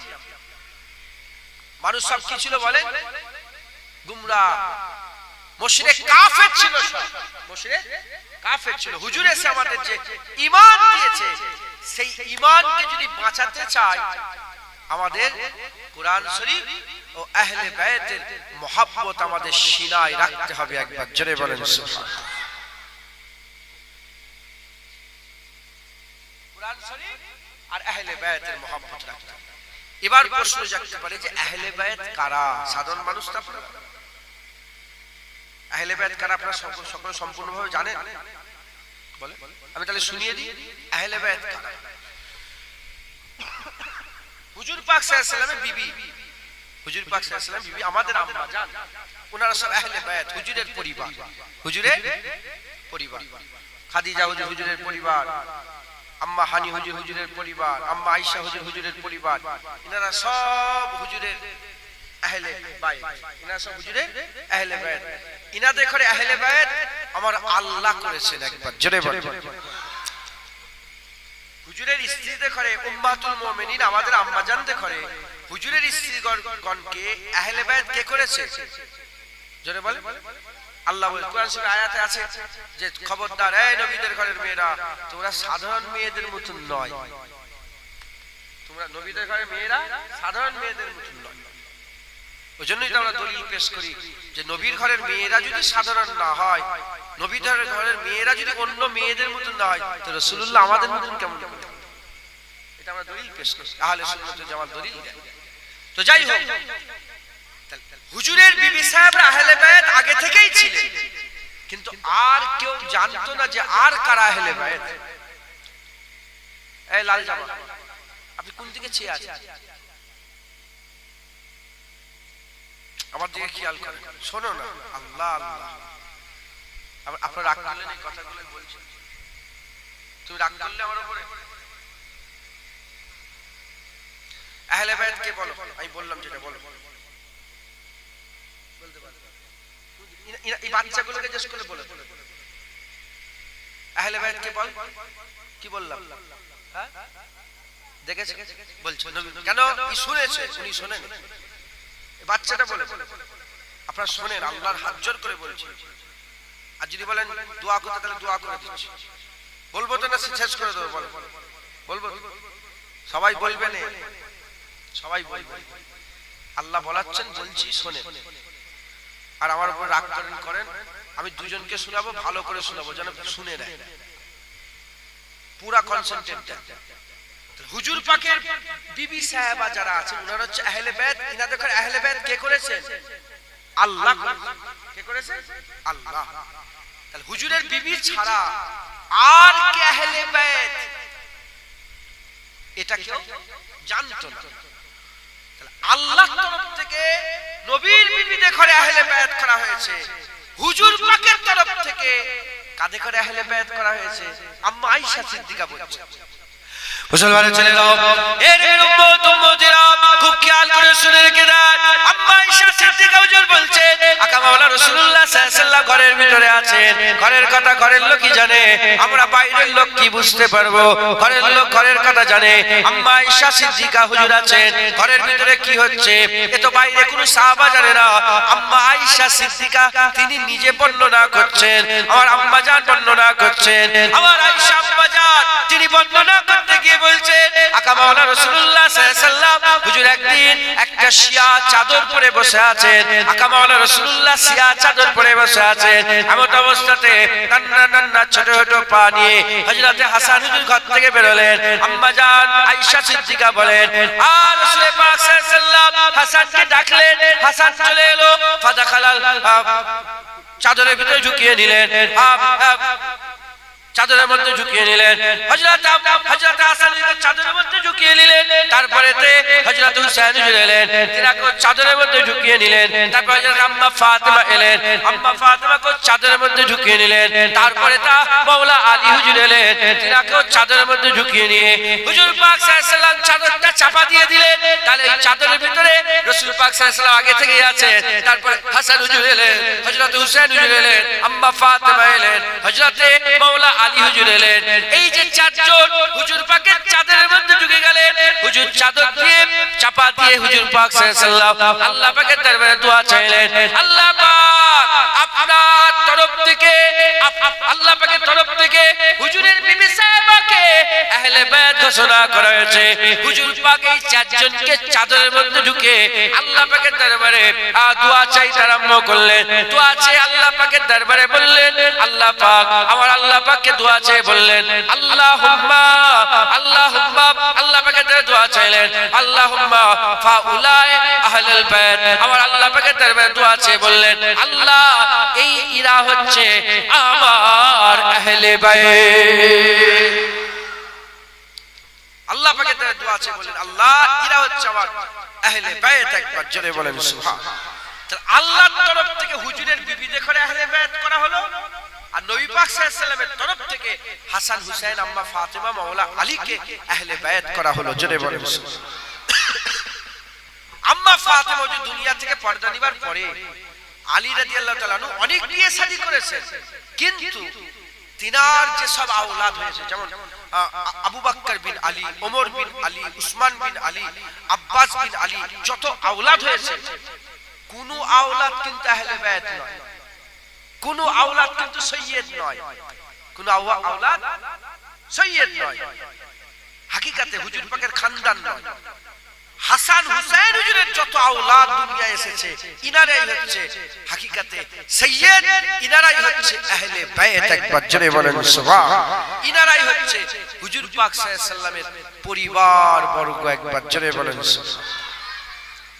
মানুষ সব কি ছিল বলেন? গুমরাহ, মুশরিক, কাফের ছিল, সব মুশরিক কাফের ছিল। হুজুর এসে আমাদের যে ঈমান দিয়েছে, সেই ঈমানকে যদি বাঁচাতে চাই আমাদের কুরআন শরীফ ও আহলে বাইতের মহব্বত আমাদের সিনায় রাখতে হবে। একবার জোরে বলেন সুবহানাল্লাহ। কুরআন শরীফ আর আহলে বাইতের মহব্বত রাখতে হবে। এবার প্রশ্ন জাগতে পারে যে আহলে বাইত কারা? সাধারণ মানুষ তো আপনারা আহলে বাইত কারা আপনারা সকল সম্পূর্ণভাবে জানেন? বলে আমি তাহলে শুনিয়ে দিই আহলে বাইত কারা। হুজুর পাক সাল্লাল্লাহু আলাইহি ওয়াসাল্লামের বিবি, হুজুর পাক সাল্লাল্লাহু আলাইহি ওয়াসাল্লাম বিবি আমাদের আম্মা জান, ওনারা সব আহলে বাইত, হুজুরের পরিবার, হুজুরের পরিবার। খাদিজা হুজুর হুজুরের পরিবার, আম্মা হানি হুজুর হুজুরের পরিবার, আম্মা আয়েশা হুজুর হুজুরের পরিবার। এনারা সব হুজুরের আহলে বাইত, এনারা সব হুজুরের আহলে বাইত। ইনাদের ঘরে আহলে বাইত আমার আল্লাহ করেছেন। একবার জোরে বলেন। হুজুরের স্ত্রীদের ঘরে উম্মাতুল মুমিনিন আমাদের আম্মা জানদের ঘরে হুজুরের স্ত্রীগণকে আহলে বায়াত কে করেছে? জোরে বলে। আল্লাহ বলে কোরআন শরীফে আয়াতে আছে যে খবরদার এই নবীদের ঘরের মেয়েরা তোমরা সাধারণ মেয়েদের মতন নয়, তোমরা নবীদের ঘরের মেয়েরা সাধারণ মেয়েদের মতন নয়। ওইজন্যই তো আমরা দলিল পেশ করি যে নবীর ঘরের মেয়েরা যদি সাধারণ না হয়, নবীদের ঘরের মেয়েরা যদি অন্য মেয়েদের মতন না হয়, তো রাসূলুল্লাহ আমাদের মতন কেমন? এটা আমরা দলিল পেশ করি, আহলে সুন্নাত ওয়াল জামাত দলিল দেয়। তো যাই হোক, হুজুরের বিবি সাহেবরা আহলে বায়াত আগে থেকেই ছিলেন, কিন্তু আর কেউ জানতো না যে আর কারা আহলে বায়াত। এই লাল জামা, আপনি কোন দিকে চেয়ে আছেন? আমার দিকে খেয়াল করেন, শোনো না। আল্লাহ আল্লাহ, আপনার রাগ করলেন এই কথাগুলো বলছেন? তুমি রাগ করলে আমার উপরে? আহলে বায়াত কে বলো? আমি বললাম যেটা বলো। এই বাচ্চাগুলোকে জিজ্ঞেস করে বলে আহলে বায়াত কে বল? কি বললাম? হ্যাঁ দেখেছে বলছে কেন? শুনেছে, উনি শোনেন। বাচ্চাটা বলে, আপনারা শোনেন, আল্লাহর হাত জোর করে বলছি। আর যদি বলেন দোয়া করতে, তাহলে দোয়া করে দিচ্ছি। বলবো তো না, শেষ করে দেবো? বলবো? সবাই বলবেন, সবাই বলবেন। আল্লাহ বলাচ্ছেন, বলছি শোনেন। আর আমার উপর রাগ করেন, আমি দুজনকে শোনাবো, ভালো করে শোনাবো যেন শুনে নেয়, পুরা কনসেন্ট্রেট দেয়। হুজুর পাকের বিবি সাহেবা যারা আছেন ওনারা হচ্ছে আহলে বায়াত। ইনাদের ঘরে আহলে বায়াত কে করেছেন? আল্লাহ। কে করেছে? আল্লাহ। তাহলে হুজুরের বিবি ছাড়া আর কে আহলে বায়াত এটা কেউ জানতো না। তাহলে আল্লাহর তরফ থেকে নবীর বিবিদের ঘরে আহলে বায়াত করা হয়েছে, হুজুর পাকের তরফ থেকে কাদের ঘরে আহলে বায়াত করা হয়েছে? আম্মা আয়েশা সিদ্দিকা বলছে। মুসলমানের ছেলেরাও, এর উম্মত উম্মতিরা খুব খেয়াল করে শুনে রেখে দেন। আম্মা আয়েশা সিদ্দিকা হুজুর বলছে, আকা মাওলানা রাসূলুল্লাহ সাল্লাল্লাহু আলাইহি ওয়াসাল্লাম ঘরের ভিতরে আছেন। ঘরের কথা ঘরের লোকই জানে, আমরা বাইরের লোক কি বুঝতে পারবো? ঘরের লোক ঘরের কথা জানে। আম্মা আয়েশা সিদ্দিকা হুজুর আছেন, ঘরের ভিতরে কি হচ্ছে এ তো বাইরে কোনো সাহাবা জানে না। আম্মা আয়েশা সিদ্দিকা তিনি নিজে বর্ণনা করছেন, আমার আম্মা জান বর্ণনা করছেন। আমার আয়েশা আম্মা জান তিনি বর্ণনা করতে গিয়ে বলছেন, আকা মাওলানা রাসূলুল্লাহ সাল্লাল্লাহু আলাইহি ওয়াসাল্লাম হুজুর একদিন একটা শিয়া চাদর পরে বসে আছেন। আকা মাওলানা রাসূলুল্লাহ শিয়া চাদর পরে বসে আছেন। এমন অবস্থাতে নান্না নান্না ছোট ছোট পা নিয়ে হযরতে হাসান হুজুর ঘর থেকে বের হলেন। আম্মা জান আয়েশা সিদ্দিকা বলেন, আর রাসূল পাক সাল্লাল্লাহু আলাইহি ওয়াসাল্লাম হাসানকে ডাকলেন। হাসান চলে এলো, ফাদাখালাল চাদরের ভিতরে ঢুকিয়ে নিলেন, চাদরের মধ্যে ঢুকিয়ে নিলেন। হযরত হাসান চাদরের মধ্যে ঢুকিয়ে নিলেন। তারপরে হযরত হুসাইন এলেন, তিনাকে চাদরের মধ্যে ঢুকিয়ে নিলেন। তারপর হযরত আম্মা ফাতিমা এলেন, আম্মা ফাতিমাকে চাদরের মধ্যে ঢুকিয়ে নিলেন। তারপরে মাওলা আলী হুজুর এলেন, তিনাকে চাদরের মধ্যে ঢুকিয়ে নিয়ে হুজুর পাক সাল্লাল্লাহু আলাইহি ওয়াসাল্লাম চাদরটা চাপা দিয়ে দিলেন। তাহলে এই চাদরের ভিতরে রাসূল পাক সাল্লাল্লাহু আলাইহি ওয়াসাল্লাম আগে থেকেই আছেন। তারপর হাসান হুজুর এলেন, হযরত হুসাইন হুজুর এলেন, আম্মা ফাতিমা এলেন, হযরত মাওলা আলী হুজুর এলেন। এই যে চারজন হুজুর পাকের চাদরের মধ্যে ঢুকে গেলেন। হুজুর চাদর দিয়ে চাপা দিয়ে হুজুর পাক সাল্লাল্লাহু আলাইহি ওয়াসাল্লাম আল্লাহ পাকের দরবারে দোয়া চাইলেন, আল্লাহ পাক আপনার তরফ থেকে, আল্লাহ পাকের তরফ থেকে হুজুরের বিবি সাহেবাকে আহলে বায়াত ঘোষণা করা হয়েছে। হুজুর পাক এই চারজনকে চাদরের মধ্যে ঢুকে আল্লাহ পাকের দরবারে দোয়া চাইতে আরম্ভ করলেন। দোয়া চেয়ে আল্লাহ পাকের দরবারে বললেন, আল্লাহ পাক, আমার আল্লাহ পাককে দোয়া চেয়ে বললেন, আল্লাহুম্মা আল্লাহুম্মা, আল্লাহ পাকের দরবারে দোয়া চাইলেন, আল্লাহুম্মা ফাউলাই আহলুল বায়াত, আমার আল্লাহ পাকের দরবারে দোয়া চেয়ে বললেন, আল্লাহ এই ইরা হচ্ছে আমার আহলে বায়াত। আল্লাহ পাকের দরবারে দোয়া চেয়ে বললেন, আল্লাহ ইরা হচ্ছে আমার আহলে বায়াত। একবার জোরে বলেন সুবহানাল্লাহ। আল্লাহর তরফ থেকে হুজুরের বিবিদের ঘরে আহলে বায়াত করা হলো, আর নবী পাক সাল্লাল্লাহু আলাইহি ওয়াসাল্লামের তরফ থেকে হাসান হুসাইন আম্মা ফাতিমা মাওলা আলীকে আহলে বায়াত করা হলো। জোরে বলেন সুবহানাল্লাহ। আম্মা ফাতিমা যে দুনিয়া থেকে পর্দা নিবার পরে আলী রাদিয়াল্লাহু তাআলা আনহু অনেক বিয়ে শাদী করেছেন, কিন্তু তিনার যে সব আওলাদ হয়েছে, যেমন আবু বকর বিন আলী, ওমর বিন আলী, উসমান বিন আলী, আব্বাস বিন আলী, যত আওলাদ হয়েছে, কোন আওলাদ কিন্তু আহলে বায়ত নয়, কোন আওলাদ কিন্তু সৈয়দ নয়, কোন আওলাদ সৈয়দ নয়। হাকিকাতে হুজুর পাকের খানদান নয়। হাসান হুসাইন হুজুরের যত আওলাদ দুনিয়ায় এসেছে, ইনারাই হচ্ছে হাকিকাতে সৈয়দ, ইনারাই হচ্ছে আহলে বায়ত। একবার জোরে বলেন সুবহান। ইনারাই হচ্ছে হুজুর পাক সাল্লাল্লাহু আলাইহি সাল্লামের পরিবার বর্গ। একবার জোরে বলেন সুবহান।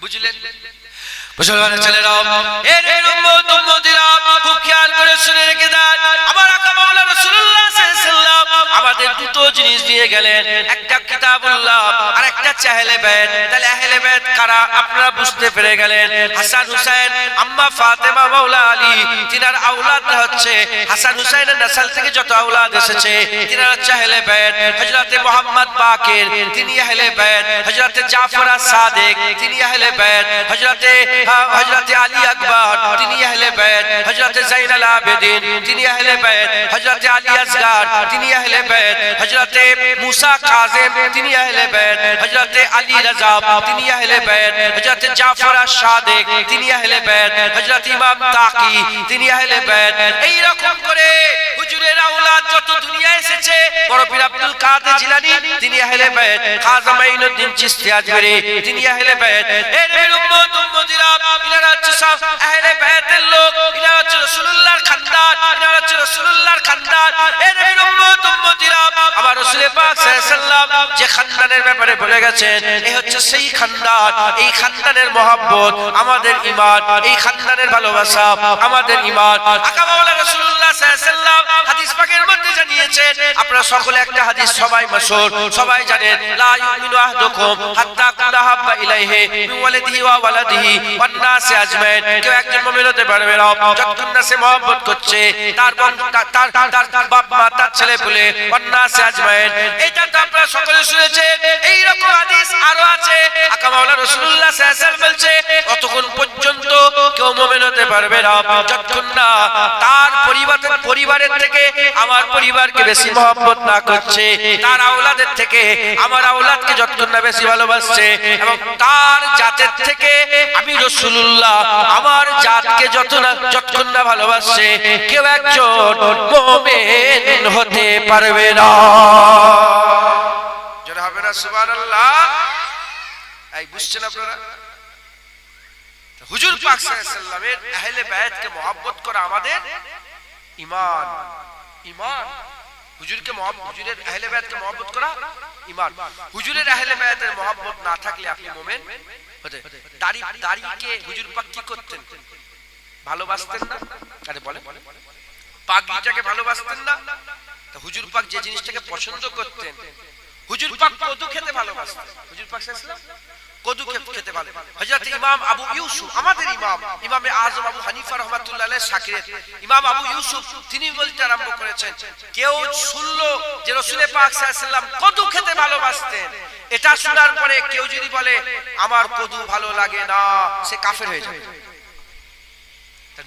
বুঝলেন মুসলমানের ছেলেরা, এর উম্মত উম্মতিরা খুব খেয়াল করে শুনে রেখে দেন। আমার আকা মাওলানা রাসূলুল্লাহ সাল্লাল্লাহু আলাইহি ওয়াসাল্লাম আমাদের দুটো জিনিস দিয়ে গেলেন, একটা কিতাবুল্লাহ আর একটা আহলে বায়ত। তাহলে আহলে বায়ত কারা আপনারা বুঝতে পেরে গেলেন। হাসান হুসাইন, আম্মা ফাতেমা, মাওলা আলী, তিনার আওলাদরা হচ্ছে হাসান হুসাইনের নসল থেকে যত আওলাদ এসেছে তিনারা হচ্ছে আহলে বায়ত। হযরতে মুহাম্মদ বাকির তিনি আহলে বায়ত, হযরতে জাফর আস-সাদিক তিনি আহলে বায়ত, হযরতে আলী আকবর তিনি আহলে বায়ত, হযরতে যায়নুল আবেদিন তিনি আহলে বায়ত, হযরতে আলী আসগর তিনি আহলে বায়ত, হযরতে মুসা কাযিম তিনি আহলে বায়ত, হযরতে আলী রাজা তিনি আহলে বায়ত, হযরতে জাফর আস-সাদিক তিনি আহলে বায়ত, হযরতে ইমাম তাকি তিনি আহলে বায়ত। এই রকম করে হুজুরের আওলাদ যত দুনিয়ায় এসেছে, বড় পীর আব্দুল কাদের জিলানী তিনি আহলে বায়ত, খাজা মাইনুদ্দিন চিশতি আজমিরি তিনি আহলে বায়ত। এর উম্মত উম্মতিরা ইনারা হচ্ছে সব আহলে বায়তের লোক, ইনারা হচ্ছে রাসূলুল্লাহর খানদান, ইনারা হচ্ছে রাসূলুল্লাহর খানদান। এর উম্মত উম্মতিরা আমার রাসূল পাক সাল্লাল্লাহু আলাইহি ওয়াসাল্লাম যে খানদানের ব্যাপারে বলে গেছেন, এই হচ্ছে সেই খানদান। এই খানদানের মহব্বত আমাদের ঈমান, এই খানদানের ভালোবাসা আমাদের ঈমান। আকা মাওলানা রাসূলুল্লাহ সাল্লাল্লাহু আলাইহি ওয়াসাল্লাম হাদিস পাকের মধ্যে জানিয়েছেন, আপনারা সকলে একটা হাদিস সবাই মাশহুর, সবাই জানেন, লা ইউমিনু আহাদুকুম হাত্তা কুনা হাব্বা ইলাইহি মিন ওয়ালিদিহি ওয়া ওয়ালাদিহি ওয়ান নাসি আজমাইন। কেউ একজন মুমিন হতে পারবে না যতক্ষণ না সে মহব্বত করছে তার বাপ মা, তার ছেলে পুলে, ওয়ান নাসি আজমাইন। এটা তো আপনারা সকলে শুনেছেন। এই রকম হাদিস আরো আছে। আকা মাওলানা রাসূলুল্লাহ সাল্লাল্লাহু আলাইহি ওয়াসাল্লাম বলছে, ততক্ষণ পর্যন্ত কেউ মুমিন হতে পারবে না যতক্ষণ না তার পরিবারের থেকে আমার পরিবারকে বেশি মহব্বত না করছে, তার আওলাদের থেকে আমার আওলাদকে যতক্ষণ না বেশি ভালোবাসছে, এবং তার জাতের থেকে আমি রাসূলুল্লাহ আমার জাতকে যতক্ষণ না ভালোবাসছে, কেউ একজন মুমিন হতে পারবে না। জোরে হবে না সুবহানাল্লাহ? এই বুঝছেন আপনারা? হুজুর পাক সাল্লাল্লাহু আলাইহি ওয়াসাল্লামের আহলে বায়তকে মহব্বত করা আমাদের ঈমান। ঈমান হুজুরের আহলে বায়তকে মহব্বত করা ঈমান। হুজুরের আহলে বায়তের মহব্বত না থাকলে আপনি মুমিন হতে। দাড়িকে হুজুর পাক কি করতেন? ভালোবাসতেন না? আরে বলে পাগড়িটাকে ভালোবাসতেন না? তো হুজুর পাক যে জিনিসটাকে পছন্দ করতেন, হুজুর পাক কদু খেতে ভালোবাসতেন। হুজুর পাক সাল্লাল্লাহু আলাইহি ওয়াসাল্লাম কদু খেতে ভালো। হযরত ইমাম আবু ইউসুফ, আমাদের ইমামে আযম আবু হানিফা রাহমাতুল্লাহ আলাইহি শাকির, ইমাম আবু ইউসুফ তিনি বলতে আরম্ভ করেছেন, কেউ শুনলো যে রাসূল পাক সাল্লাল্লাহু আলাইহি ওয়াসাল্লাম কদু খেতে ভালোবাসতেন, এটা শোনার পরে কেউ যদি বলে আমার কদু ভালো লাগে না, সে কাফের হয়ে যাবে।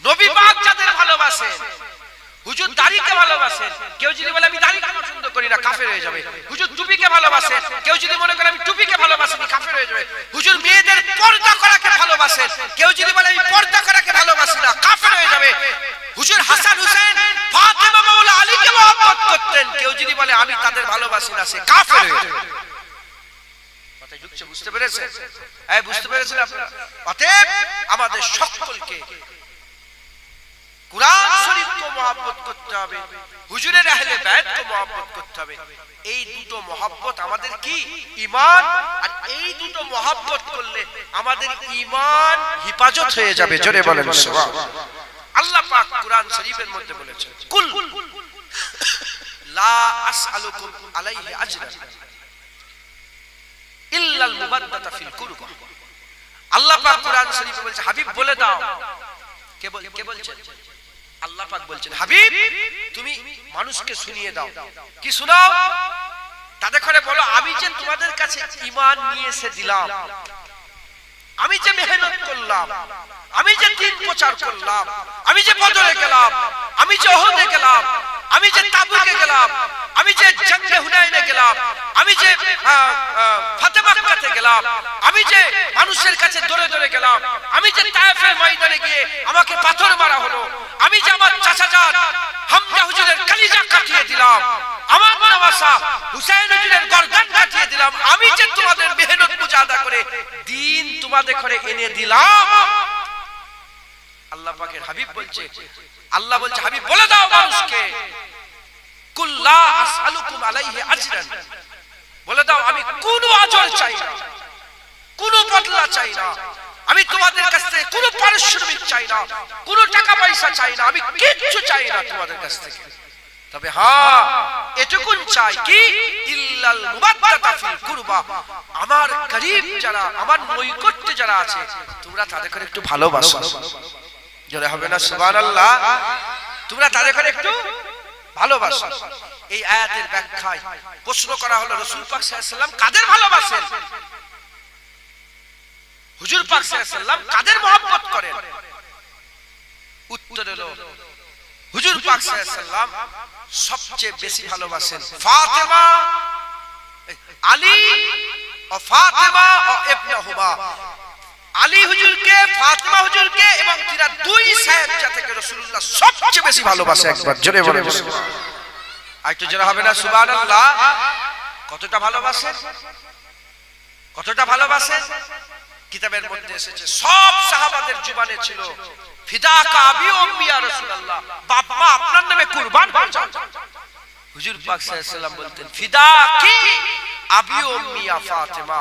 নবী পাক যাদের ভালোবাসেন, হুজুর দাড়িকে ভালোবাসেন, কেউ যদি বলে আমি দাড়িকে পছন্দ করি না, কাফের হয়ে যাবে। হুজুর টুপিকে ভালোবাসেন, কেউ যদি মনে করে আমি টুপিকে ভালোবাসি না, কাফের হয়ে যাবে। হুজুর মেয়েদের পর্দা করাকে ভালোবাসেন, কেউ যদি বলে আমি পর্দা করাকে ভালোবাসি না, কাফের হয়ে যাবে। হুজুর হাসান হুসাইন, ফাতেমা, মাওলা আলীকে মহব্বত করতেন, কেউ যদি বলে আমি তাদের ভালোবাসি না, সে কাফের হয়ে যাবে। কথা বুঝতে পেরেছেন? এই বুঝতে পেরেছেন আপনারা? অতএব আমাদের সকলকে কুরআন শরীফকে মহব্বত করতে হবে, হুজুরের আহলে বায়তকে মহব্বত করতে হবে। এই দুটো মহব্বত আমাদের কি ঈমান, আর এই দুটো মহব্বত করলে আমাদের ঈমান হিফাজত হয়ে যাবে। জোরে বলেন সুবহানাল্লাহ। আল্লাহ পাক কুরআন শরীফের মধ্যে বলেছেন, কুল লা আসআলুকুম আলাইহি আজরান ইল্লাল মুবাদ্দাতা ফিল কুরবা। আল্লাহ পাক কুরআন শরীফে বলেছে, হাবিব বলে দাও। কে বলছেন? আল্লাহ পাক বলছেন, হাবিব তুমি মানুষকে শুনিয়ে দাও। কি শোনাও? তাদের করে বলো, আমি যে তোমাদের কাছে ঈমান নিয়ে এসে দিলাম, আমি যে মেহনত করলাম, আমি যে দ্বীন প্রচার করলাম, আমি যে বদরে গেলাম, আমি যে উহুদে গেলাম, আমি যে তাবুকে গেলাম, আমি যে জঙ্গে হুনাইনে গেলাম, আমি যে ফাতে মাক্কাতে গেলাম, আমি যে মানুষের কাছে দৌড়ে দৌড়ে গেলাম, আমি যে তায়েফের ময়দানে গিয়ে আমাকে পাথর মারা হলো, আমি যে আমার চাচাজান হামজা হুজুরের কলিজা কাটিয়ে দিলাম, আমার নওয়াসা হুসাইন হুজুরের গর্দান কাটিয়ে দিলাম, আমি যে তোমাদের মেহনত মুজাহাদা করে দ্বীন তোমাদের ঘরে এনে দিলাম। আল্লাহ পাকের হাবিব বলছে, আল্লাহ বলছে হাবিব বলে দাও মানুষকে, কুল লা আসআলুকুম আলাইহি আজরান, বলে দাও আমি কোনো আজর চাই না, কোনো বদলা চাই না, আমি তোমাদের কাছ থেকে কোনো পারিশ্রমিক চাই না, কোনো টাকা পয়সা চাই না, আমি কিচ্ছু চাই না তোমাদের কাছ থেকে। তবে হ্যাঁ এটুকুন চাই কি, ইল্লাল মুবাদ্দাতা ফিল কুরবা, আমার গরীব যারা, আমার নৈকট্যে যারা আছে তোমরা তাদেরকে একটু ভালোবাসো। জোরে হবে না সুবহানাল্লাহ? তোমরা তাদেরকে একটু ভালোবাসো। এই আয়াতের ব্যাখ্যায় প্রশ্ন করা হলো রাসূল পাক সাল্লাল্লাহু আলাইহি ওয়াসাল্লাম কাদের ভালোবাসেন, হুজুর পাক সাল্লাল্লাহু আলাইহি ওয়াসাল্লাম কাদের মহব্বত করেন? উত্তর হলো হুজুর পাক সাল্লাল্লাহু আলাইহি ওয়াসাল্লাম সবচেয়ে বেশি ভালোবাসেন ফাতেমা, আলী ও ফাতেমা ও ইবনুহুমা, আলী হুজুরকে, ফাতেমা হুজুরকে এবং তিনা দুই সাহেবজাদেকে রাসূলুল্লাহ সবচেয়ে বেশি ভালোবাসে। একবার জোরে বলেন সুবহানাল্লাহ। আর একটু জোরে হবে না সুবহানাল্লাহ? কতটা ভালোবাসে, কতটা ভালোবাসে? কিতাবের মধ্যে এসেছে সব সাহাবাদের জীবনে ছিল ফিদাকা আবি ও উম্মি ইয়া রাসূলুল্লাহ, বাপ মা আপনার নামে কুরবান হয়ে যান। হুজুর পাক সাল্লাল্লাহু আলাইহি ওয়াসাল্লাম বলতেন ফিদাকি আবি ও উম্মি ইয়া ফাতেমা,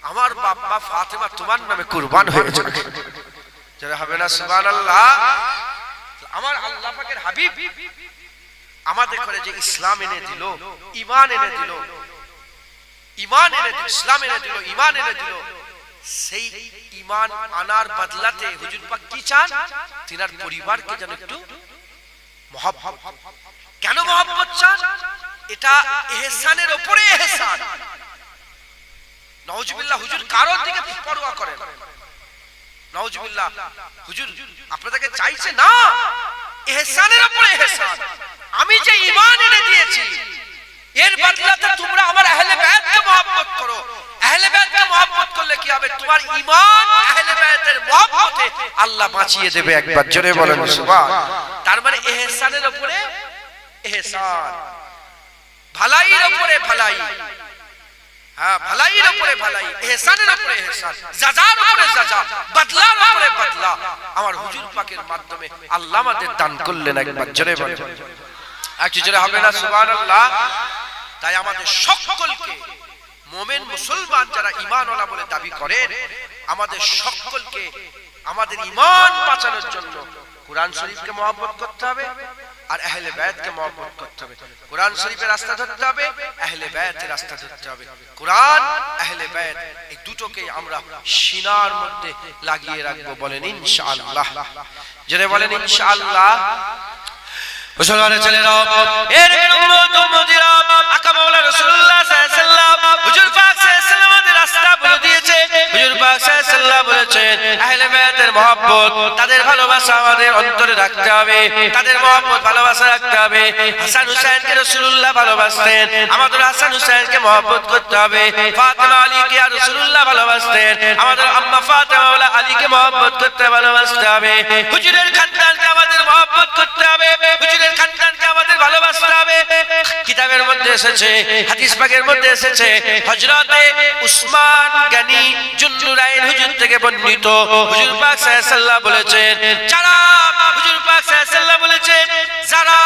আমার বাপ মা ফাতেমা তোমার নামে কুরবান হয়ে যান। যারা হবে না সুবহানাল্লাহ? আমার আল্লাহ পাকের হাবিব আমাদের ঘরে যে ইসলাম এনে দিল, ঈমান এনে দিল, ঈমান এনে দিল, ইসলাম এনে দিল, ঈমান এনে দিল, সেই ঈমান আনার বদলাতে হুজুর পাক কি চান? তিনার পরিবারকে যেন একটু মহব্বত। কেন মহব্বত চান? এটা ইহসানের উপরে ইহসান। নাউজুবিল্লাহ, হুজুর কারোর দিকে পরোয়া করেন, নাউজুবিল্লাহ হুজুর আপনাদেরকে চাইছে না, ইহসানের উপরে ইহসান। আমি যে ঈমান এনে দিয়েছি এর বদলাতে তোমরা আমার আহলে বায়তকে মহব্বত করো। আহলে বায়তকে মহব্বত করলে কি হবে? তোমার ঈমান আহলে বায়তের মহব্বতে আল্লাহ বাঁচিয়ে দেবে। একবার জোরে বলেন সুবহান। তার মানে ইহসানের উপরে ইহসান, ভালাইয়ের উপরে ভালাই, হ্যাঁ ভালাইয়ের উপরে ভালাই, ইহসানের উপরে ইহসান, জাযার উপরে জাযা, বদলার উপরে বদলা আমার হুজুর পাকের মাধ্যমে আল্লাহ আমাদের দান করলেন। একবার জোরে বলেন, একটু জোরে হবে না সুবহানাল্লাহ? তাই আমাদের সকলকে, মুমিন মুসলমান যারা ঈমানওয়ালা বলে দাবি করেন, আমাদের সকলকে আমাদের ঈমান বাঁচানোর জন্য কুরআন শরীফকে মহব্বত করতে হবে আর আহলে বায়তকে মহব্বত করতে হবে। কুরআন শরীফের রাস্তা ধরতে হবে, আহলে বায়তের রাস্তা ধরতে হবে। কুরআন, আহলে বায়ত এই দুটোকে আমরা সিনার মধ্যে লাগিয়ে রাখবো। বলেন ইনশাআল্লাহ, জোরে বলেন ইনশাআল্লাহ। মুসলমানের ছেলেরা, এর উম্মত উম্মতিরা, আকা মাওলা রাসূলুল্লাহ সাল্লাল্লাহু আলাইহি ওয়াসাল্লাম হুজুর পাক সাল্লাল্লাহু আলাইহি ওয়াসাল্লামের রাস্তা বলে দিয়েছে। হুজুর পাক সাল্লাল্লাহু আলাইহি ওয়াসাল্লাম বলেছেন আহলে বায়তের মহব্বত, তাদের ভালোবাসা আমাদের অন্তরে রাখতে হবে, তাদের মহব্বত ভালোবাসা রাখতে হবে। হাসান হুসাইনকে রাসূলুল্লাহ ভালোবাসতেন, আমাদের হাসান হুসাইনকে মহব্বত করতে হবে। ফাতেমা আলীকে রাসূলুল্লাহ ভালোবাসতেন, আমাদের আম্মা ফাতেমা ওয়ালা আলীকে মহব্বত করতে ভালোবাসতে হবে। হুজুরের খানদানকে আমাদের মহব্বত করতে হবে, হুজুরের খানদানকে আমাদের ভালোবাসতে হবে। কিতাবের মধ্যে এসেছে, হাদিস পাকের মধ্যে এসেছে, হযরতে উসমান গনি জুন্নুরাইন হুজুর থেকে বর্ণিত, হুজুর পাক সাল্লাল্লাহু আলাইহি ওয়াসাল্লাম বলেছেন, যারা হুজুর পাক সাল্লাল্লাহু আলাইহি ওয়াসাল্লাম বলেছেন যারা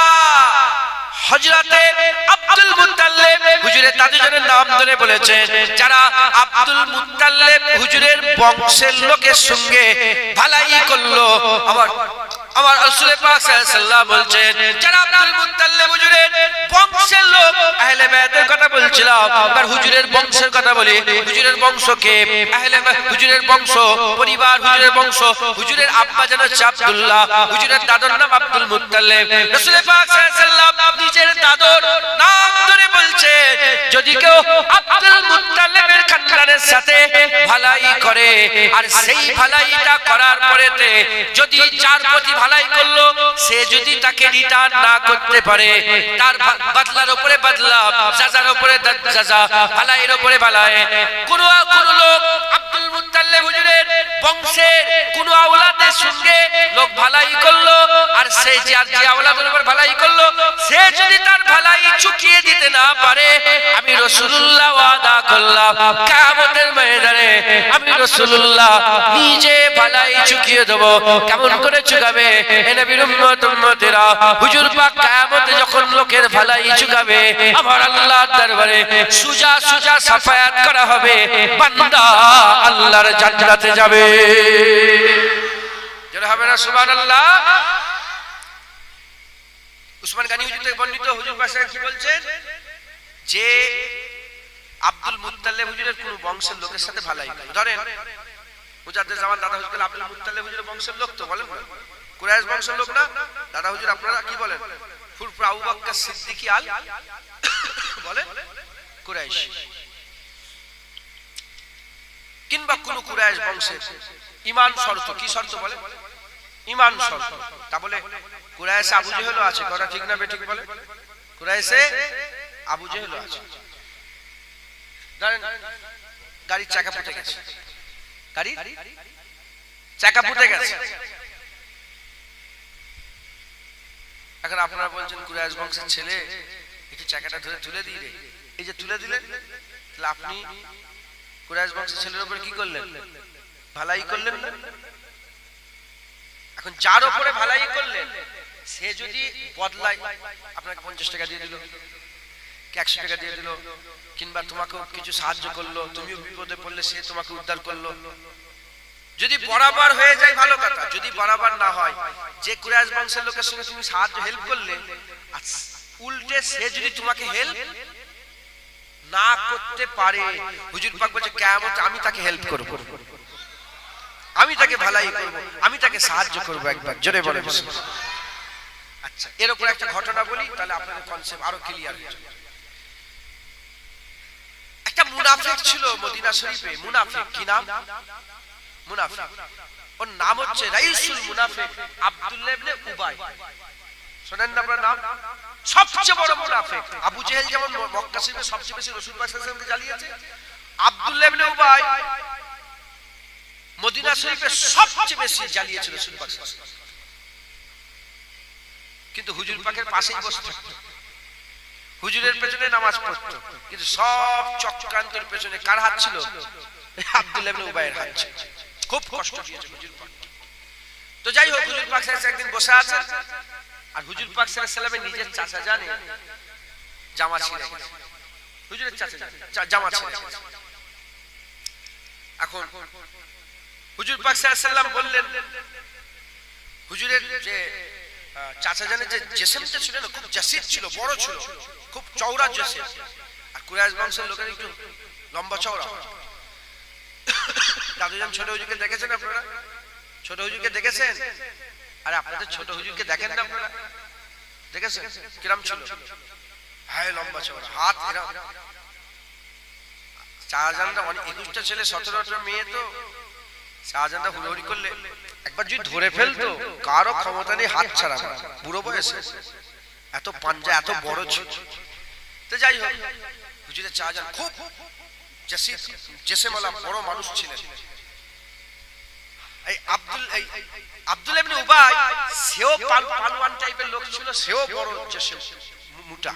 হযরতে আব্দুল মুত্তালিব হুজুরের দাদুজনের নাম ধরে বলেছেন, যারা আব্দুল মুত্তালিব হুজুরের বংশের লোকের সঙ্গে ভালাই করলো, আমার রাসূল পাক সাল্লাল্লাহু আলাইহি ওয়াসাল্লাম বলছেন, যারা আব্দুল মুত্তালিব হুজুরের বংশের লোক, আহলে বায়তের কথা বলছিলাম, আর হুজুরের বংশের কথা বলি। হুজুরের বংশকে, আহলে হুজুরের বংশ, পরিবার হুজুরের বংশ, হুজুরের আব্বা যেন আব্দুল্লাহ, হুজুরের দাদুর নাম আব্দুল মুত্তালিব। রাসূল পাক সাল্লাল্লাহু আলাইহি ওয়াসাল্লাম নিজের দাদুর নাম ধরে বলছে, যদি কেউ আব্দুল মুত্তালিবের খানদানের একজনের সাথে ভালাই করে, আর সেই ভালাইটা করার পরেতে যদি যার প্রতি ভালাই করলো সে যদি তাকে রিটার্ন না করতে পারে, তার বদলার উপরে বদলা, সাজার উপরে সাজা, ভালাইয়ের উপরে ভালাই। কোন লোক আব্দুল মুত্তালিব হুজুরের বংশের কোন আওলাদের সঙ্গে লোক ভালাই করলো, আর সে যে আওলাদের উপর ভালাই করলো সে যদি তার ভালাই চুকিয়ে দিতে না পারে, আমি রাসূলুল্লাহ ওয়াদা করলাম কিয়ামতের ময়দানে আমি রাসূলুল্লাহ নিজে ভালাই চুকিয়ে দেব। কেমন করে চুকাবে? এ নবীর উম্মত উম্মতেরা, হুজুর পাক কিয়ামতে যখন লোকের ভালাই চুকাবে আমার আল্লাহর দরবারে সুজা সুজা সাফায়াত করা হবে, বান্দা আল্লাহর জান্নাতে যাবে। যারা হবে না সুবহানাল্লাহ। উসমান গনি হুজুর থেকে বর্ণিত, হুজুর পাক কি বলছেন যে আব্দুল মুত্তালিব হুজুরের কোন বংশের লোকের সাথে ভালাই করে, ধরেন মুজাদ্দিদ জামান দাদা হুজুর আব্দুল মুত্তালিব হুজুরের বংশের লোক তো বলেন না, কুরাইশ বংশের লোক না, দাদা হুজুর আপনারা কি বলেন? ফুরফুর আবু বকর সিদ্দিকী আল বলেন কুরাইশ, কিংবা কোন কুরাইশ বংশের ঈমান শর্ত, কি শর্ত বলে? ঈমান শর্ত। তা বলে কুরাইশে আবু জেহেলও আছে, কথা ঠিক না বেঠিক বলে? কুরাইশে আবু জেহেলও আছে। ধরেন গাড়ির চাকা ফুটে গেছে, গাড়ির চাকা ফুটে গেছে, এখন আপনারা বলছেন কুরাইশ বংশের ছেলে একটু চাকাটা ধরে তুলে দিয়ে রে, এই যে তুলে দিলেন, তাহলে আপনি কুরাইশ বংশের ছেলের উপর কি করলেন? ভালাই করলেন না? এখন যার উপরে ভালাই করলেন সে যদি বদলায়, আপনাকে 50 টাকা দিয়ে দিল, 100 টাকা দিয়ে দিল, কিংবা তোমাকেও কিছু সাহায্য করলো, তুমিও বিপদে পড়লে সে তোমাকে উদ্ধার করলো, যদি বরাবর হয়ে যায় ভালো কথা, যদি বরাবর না হয়, যে কুরাইশ বংশের লোকের সঙ্গে তুমি সাহায্য হেল্প করলে, উল্টে সে যদি তোমাকে হেল্প না করতে পারে, হুজুর পাক বলেছে কিয়ামতে আমি তাকে হেল্প করব, আমি তাকে ভালাই করব, আমি তাকে সাহায্য করব। একবার জোরে বলেন। আচ্ছা, এর উপর একটা ঘটনা বলি, তাহলে আপনাদের কনসেপ্ট আরো ক্লিয়ার হয়ে যাবে। একটা মুনাফিক ছিল মদিনা শরীফে, মুনাফিক, কি নাম? মুনাফিক। ওর নাম হচ্ছে রাইসুল মুনাফিক আব্দুল্লাহ ইবনে উবাই। শুনেন না আপনার নাম? সবচেয়ে বড় মুনাফিক। আবু জেহেল যেমন মক্কা শরীফে সবচেয়ে বেশি রাসূল পাক সাল্লাল্লাহু আলাইহি ওয়াসাল্লামকে জ্বালিয়েছে, আব্দুল্লাহ ইবনে উবাই মদিনা শরীফে সবচেয়ে বেশি জ্বালিয়েছিল রাসূল পাক সাল্লাল্লাহু আলাইহি ওয়াসাল্লাম। কিন্তু হুজুর পাকের পাশেই বসে থাকতো, হুজুরের পেছনে নামাজ পড়তো, কিন্তু সব চক্রান্তের পেছনে কার হাত ছিল? আব্দুল্লাহ ইবনে উবাইয়ের হাত ছিল। খুব কষ্ট দিয়েছে হুজুর পাক। তো যাই হোক, হুজুর পাক সাল্লাল্লাহু আলাইহি ওয়াসাল্লাম একদিন বসে আছেন, আর হুজুর পাক সাল্লাল্লাহু আলাইহি ওয়াসাল্লামের নিজের চাচা জানে জামা ছিঁড়ে গেছে, হুজুরের চাচা জামা ছিঁড়ে গেছে। এখন হুজুর পাক সাল্লাল্লাহু আলাইহি ওয়াসাল্লাম বললেন, হুজুরের যে চাচা জানের যে জেসেমটা ছিল না, খুব জাসিদ ছিল, বড় ছিল, খুব চওড়া জেসেম, আর কুরাইশ বংশের লোকের একটু লম্বা চওড়া। দাদুজান ছোট হুজুরকে দেখেছেন আপনারা? ছোট হুজুরকে দেখেছেন? আরে আপনাদের ছোট হুজুরকে দেখেন না আপনারা? দেখেছেন কিরম ছিল? হ্যাঁ, লম্বা চওড়া, হাত এরকম। শাহজাহানরা অনেক 21টা ছেলে 17টা মেয়ে, তো শাহজাহানরা হুড়োহুড়ি করলে একবার যদি ধরে ফেলতো, কারো ক্ষমতা নেই হাত ছাড়া, বুড়ো বয়সে এত পাঞ্জা, এত বড় ছিল। তো যাই হোক, হুজুরের শাহজাহান খুব জেসেমওয়ালা বড় মানুষ ছিলেন। এই আব্দুল্লাহ ইবনে উবাই সেও পালোয়ান টাইপের লোক ছিল, সেও বড় জেসেম, মোটা।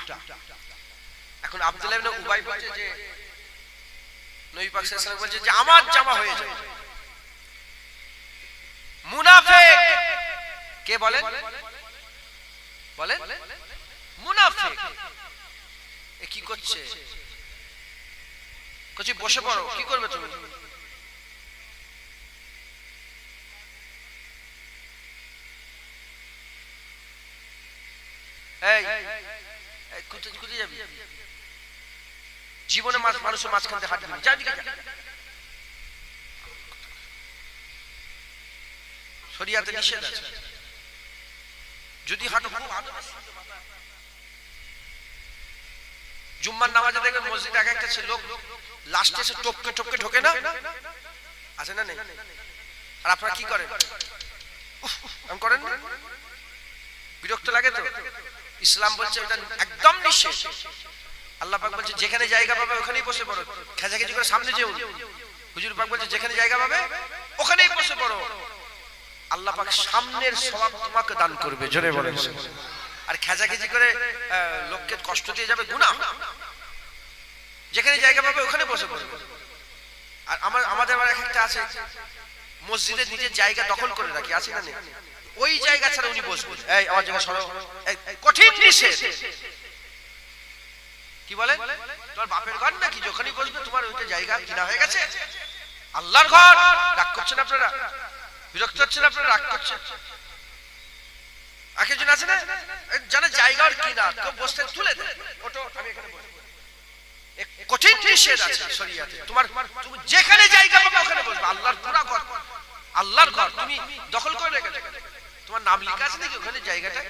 এখন আব্দুল্লাহ ইবনে উবাই বলছে যে নবী পাক সাল্লাল্লাহু আলাইহি ওয়াসাল্লাম বলছে যে আমার জামা হয়ে যাবে। মুনাফিক কে বলেন? বলেন মুনাফিক। এ কি করছে? কচি বসে পড়ো, কি করবে তুমি? এই কোথায় যাবি? জীবনে মানুষের মাঝখানে হাঁটবি না, যা দিকে যা। শরিয়াতে নিষেধ আছে, যদি হাঁটো জুম্মার নামাজে দেখবেন মসজিদে এক একটা লোক লাস্টে এসে টপকে টপকে ঢোকে না, আছে না নেই? আর আপনারা কি করেন? এমন করেন না? বিরক্ত লাগে তো? ইসলাম বলছে এটা একদম নিষেধ। আল্লাহ পাক বলছে যেখানে জায়গা পাবে ওখানেই বসে পড়ো, খেজাখেজি করে সামনে যেও। হুজুর পাক বলছে যেখানে জায়গা পাবে ওখানেই বসে পড়ো। আল্লাহ পাক সামনের সওয়াব তোমাকে দান করবে, জোরে বলেন। আর খেজাখেজি করে লোককে কষ্ট দিয়ে যাবে গুনাহ। যেখানে জায়গা পাবে ওখানে বসে পড়বে। আর আমাদের আবার একটা আছে, মসজিদের নিজের জায়গা দখল করে রাখি, আছে না নেই? ওই জায়গা ছাড়া উনি বসবেন, এই আমার জায়গা সরো, কঠিন নিষেধ। কি বলে? তোমার বাপের ঘর নাকি, যখনই বসবে তোমার ওইটা জায়গা কিনা হয়ে গেছে? আল্লাহর ঘর। রাগ করছেন আপনারা? বিরক্ত হচ্ছেন আপনারা? রাগ করছেন? একজন আছে না জানে জায়গার কিনা, কেউ বসতে তুলে দেয়, ওটো আমি এখানে বসবো। কঠিন নিষেধ আছে শরীয়তে। তুমি যেখানে জায়গা পাবে ওখানে বসবে। আল্লাহর পুরা ঘর, আল্লাহর ঘর তুমি দখল করে রেখেছো। তোমার নাম লেখা আছে নাকি ওখানে জায়গাটা?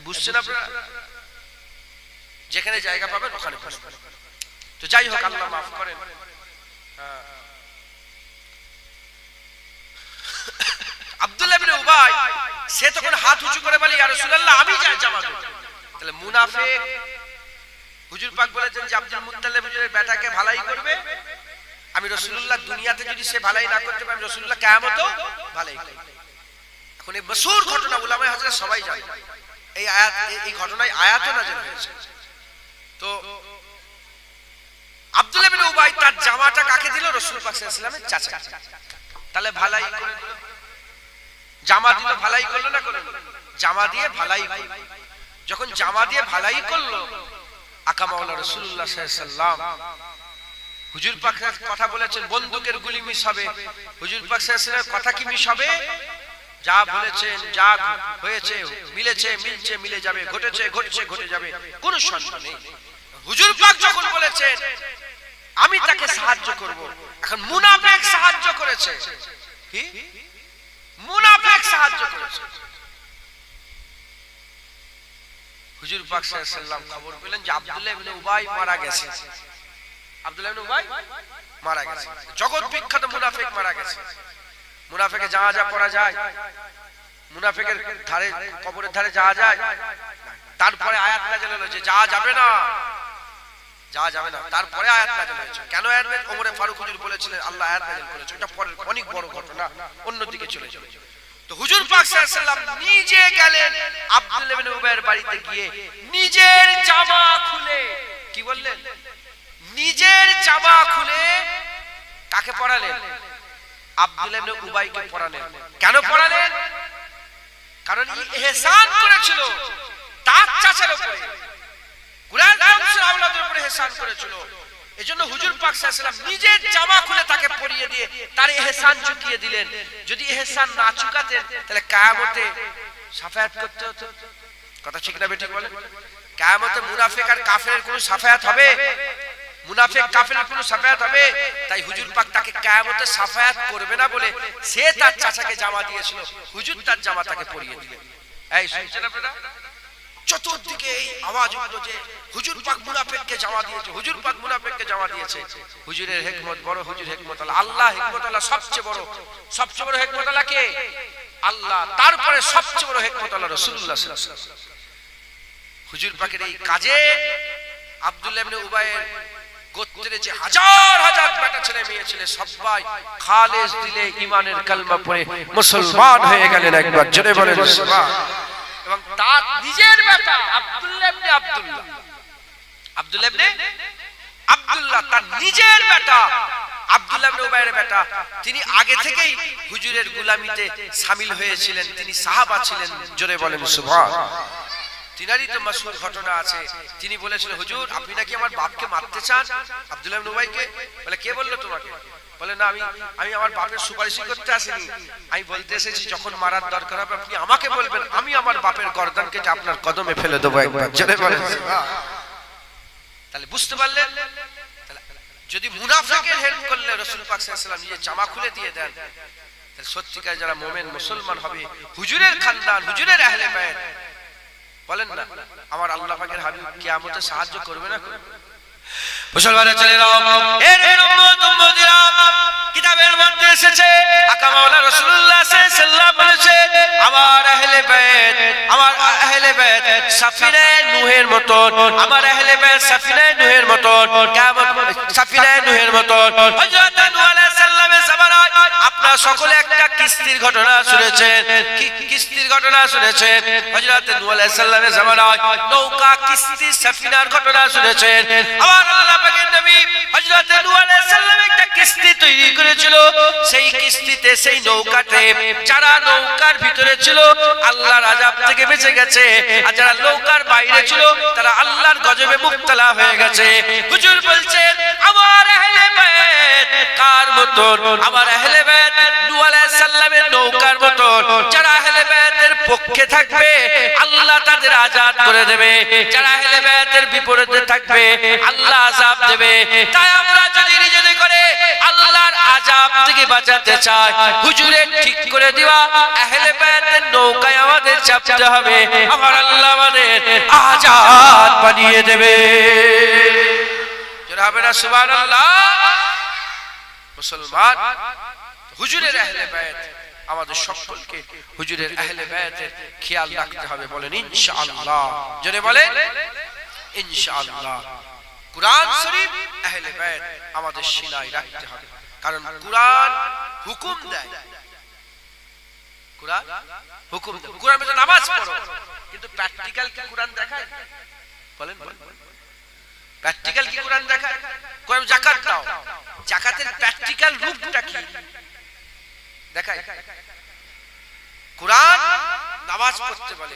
বুঝছেন আপনারা? যেখানে জায়গা পাবেন ওখানে বসবেন। তো যাই হোক, আল্লাহ মাফ করেন। আব্দুল্লাহ ইবনে উবাই সে তখন হাত উঁচু করে বলে, ইয়া রাসূলুল্লাহ আমি যাই জামা দেব। তাহলে মুনাফিক, হুজুর পাক বলেছেন যে আব্দুল মুত্তালিব হুজুরের বেটাকে ভালাই করবে। আমি রাসূলুল্লাহ দুনিয়াতে যদি সে ভালাই না করতে পারে, রাসূলুল্লাহ কিয়ামতেও ভালাই করবে। এখন এই মশহুর ঘটনা উলামায়ে হযরত সবাই জানে। এই আয়াত, এই ঘটনায় আয়াতও নাযিল হয়েছে। তো আব্দুল্লাহ ইবনে উবাই তার জামাটা কাকে দিল? রাসূল পাক সাল্লাল্লাহু আলাইহি ওয়াসাল্লামের চাচা। তাহলে ভালাই করে দিল। জামা দিল, ভালাই করলো না করলো? জামা দিয়ে ভালাই করলো। যখন জামা দিয়ে ভালাই করলো, আকা মাওলা রাসূলুল্লাহ সাল্লাল্লাহু আলাইহি ওয়াসাল্লাম হুজুর পাক কথা বলেছেন বন্দুকের গুলি মিস হবে। হুজুর পাক সাল্লাল্লাহু আলাইহি ওয়াসাল্লামের কথা কি মিস হবে? যা বলেছেন, যা হয়েছে মিলেছে, মিলছে মিলে যাবে, ঘটেছে ঘটছে ঘটে যাবে, কোনো সন্দেহ নেই। হুজুর পাক যখন বলেছেন আমি তাকে সাহায্য করব, এখন মুনাফিক সাহায্য করেছে। কি? মুনাফিক সাহায্য করেছে। হুজুর পাক সাল্লাল্লাহু আলাইহি ওয়াসাল্লাম খবর পেলেন যে আব্দুল্লাহ ইবনে উবাই মারা গেছে। আব্দুল্লাহ ইবনে উবাই মারা গেছে, জগৎ বিখ্যাত মুনাফিক মারা গেছে। মুনাফিকে জানাজা পড়া যায়? মুনাফিকের ধারে, কবরের ধারে যাওয়া যায়? তারপরে আয়াত নাযিল হলো যে যাওয়া যাবে না, যাওয়া যাবে না। তারপরে আয়াত নাযিল হয়েছে। কেন আয়াত? ওমরে ফারুক হুজুর বলেছিলেন, আল্লাহ আয়াত নাযিল করেছে। এটা পরের অনেক বড় ঘটনা, অন্যদিকে চলে যাবে। তো হুজুর পাক সাল্লাল্লাহু আলাইহি ওয়াসাল্লাম নিজে গেলেন আব্দুল্লাহ ইবনে উবাইয়ের বাড়িতে গিয়ে নিজের জামা খুলে, কি বললেন? নিজের জামা খুলে কাকে পরালেন? আব্দুল্লাহ ইবনে উবাইকে পরালেন। কেন পরালেন? কারণ ইহসান করেছিল তার চাচার উপরে, কুরআন বংশের আওলাদের উপরে ইহসান করেছিল। এজন্য হুজুর পাক সাল্লাল্লাহু আলাইহি ওয়াসাল্লাম নিজের জামা খুলে তাকে পরিয়ে দিয়ে তার ইহসান চুকিয়ে দিলেন। যদি ইহসান না চুকাতেন তাহলে কিয়ামতে শাফায়াত করতে হতো। কথা ঠিক না বেঠিক বলেন? কিয়ামতে মুনাফিক আর কাফেরের কোনো শাফায়াত হবে? মুনাফিক কাফেরের কোনো শাফায়াত হবে? তাই হুজুর পাক তাকে কিয়ামতে শাফায়াত করবে না বলে সে তার চাচাকে জামা দিয়েছিল, হুজুর তার জামা তাকে পরিয়ে দিলেন। এই শুনছেন আপনারা? চতুর্দিকে এই আওয়াজ উঠলো যে হুজুর পাক মুনাফিককে জামা দিয়েছে, হুজুর পাক মুনাফিককে জামা দিয়েছে। হুজুরের হিকমত বড়, হুজুর হিকমত আল্লাহ। আল্লাহ হিকমত আল্লাহ সবচেয়ে বড়। সবচেয়ে বড় হিকমত আল্লাহ কে? আল্লাহ। তারপরে সবচেয়ে বড় হিকমত আল্লাহ রাসূলুল্লাহ সাল্লাল্লাহু আলাইহি ওয়াসাল্লাম। হুজুর পাকের এই কাজে আব্দুল্লাহ ইবনে উবাইয়ের গোত্রে যে হাজার হাজার বেটা ছেলে মেয়ে ছিল সবাই খালেস দিলে ঈমানের কালমা পড়ে মুসলমান হয়ে গেলেন। একবার জোরে বলেন সুবহান। এবং তার নিজের বেটা আব্দুল্লাহ ইবনে আব্দুল্লাহ তার নিজের বেটা আব্দুল্লাহ ইবনে উবাইয়ের বেটা, তিনি আগে থেকেই হুজুরের গোলামিতে শামিল হয়েছিলেন, তিনি সাহাবা ছিলেন। জোরে বলেন সুবহান। তিনারই তো মাশহুর ঘটনা আছে, তিনি বলেছিলেন হুজুর আপনি নাকি আমার বাপকে মারতে চান? আব্দুল্লাহ ইবনে উবাইকে বলে কে বললো তোমাকে? বলে না, আমি আমার বাপের সুপারিশই করতে আসিনি, আমি বলতে এসেছি যখন মারার দরকার হবে আপনি আমাকে বলবেন, আমি আমার বাপের গর্দান কেটে আপনার কদমে ফেলে দেবো। একবার জোরে বলেন। তাহলে বুঝতে পারলেন, যদি মুনাফিকের হেল্প করলে রাসূল পাক সাল্লাল্লাহু আলাইহি ওয়াসাল্লাম নিজে জামা খুলে দিয়ে দেন, তাহলে সত্যিকার যারা মুমিন মুসলমান হবে, হুজুরের খানদান, হুজুরের আহলে বায়ত, বলেন না আমার আল্লাহ পাকের হাবিব কিয়ামতে সাহায্য করবে না? মুসলমানের ছেলেরা, এর উম্মত-উম্মতিরা, কিতাবের মধ্যে এসেছে আকা মাওলানা রাসূলুল্লাহ সাল্লাল্লাহু আলাইহি ওয়াসাল্লাম বলেছেন, আমার আহলে বাইত সাফিনায়ে নূহের মতন, আমার আহলে বাইত সাফিনায়ে নূহের মতন, কিয়ামত সাফিনায়ে নূহের মতন। হযরত নূহ আলাইহিস সালামের জামানায় আপনারা সকলে একটা কিস্তির ঘটনা শুনেছেন, কিস্তির ঘটনা শুনেছেন। হযরত নূহ আলাইহিস সালামের জামানায় নৌকা, কিস্তি, সাফিনার ঘটনা শুনেছেন। আমার আল্লাহ পাকের নবী হযরত নূহ আলাইহিস সালাম একটা কিস্তি তৈরি করেছিল। সেই কিস্তিতে, সেই নৌকাতে যারা নৌকার ভিতরে ছিল আল্লাহর আযাব থেকে বেঁচে গেছে, আর যারা নৌকার বাইরে ছিল তারা আল্লাহর গজবে মুবতলা হয়ে গেছে। হুজুর বলছেন আমার আহলে বাইত কার মতন? আমার আহলে বাইত নূহ আলাইহিস সালামের নৌকার মতন। যারা আহলে বাইতের পক্ষে থাকবে আল্লাহ তাদের আযাব করে দেবে, যারা আহলে বাইতের বিপরীতে থাকবে আল্লাহ আযাব দেবে। তাই আমরা যদি নিজেদের করে আল্লাহর আযাব থেকে বাঁচাতে চাই, হুজুরের ঠিক করে দেওয়া আহলে বাইতের নৌকায় আমাদের চাপতে হবে। আমার আল্লাহ আমাদের আযাদ বানিয়ে দেবে। যারা হবে না সুবহানাল্লাহ। মুসলমান, হুজুরের আহলে বাইত আমাদের সকলকে হুজুরের আহলে বাইতের খেয়াল রাখতে হবে। বলেন ইনশাআল্লাহ, জোরে বলেন ইনশাআল্লাহ। কুরআন শরীফ আহলে বাইত আমাদের সিনায় রাখতে হবে, কারণ কুরআন হুকুম দেয়। কুরআন হুকুম দেয়। কুরআন মানে নামাজ পড়ো, কিন্তু প্র্যাকটিক্যাল কি কুরআন দেখায়? বলেন প্র্যাকটিক্যাল কি কুরআন দেখায়? কোরআন যাকাত দাও, যাকাতের প্র্যাকটিক্যাল রূপটা কি দেখায়? কুরআন নামাজ পড়তে বলে,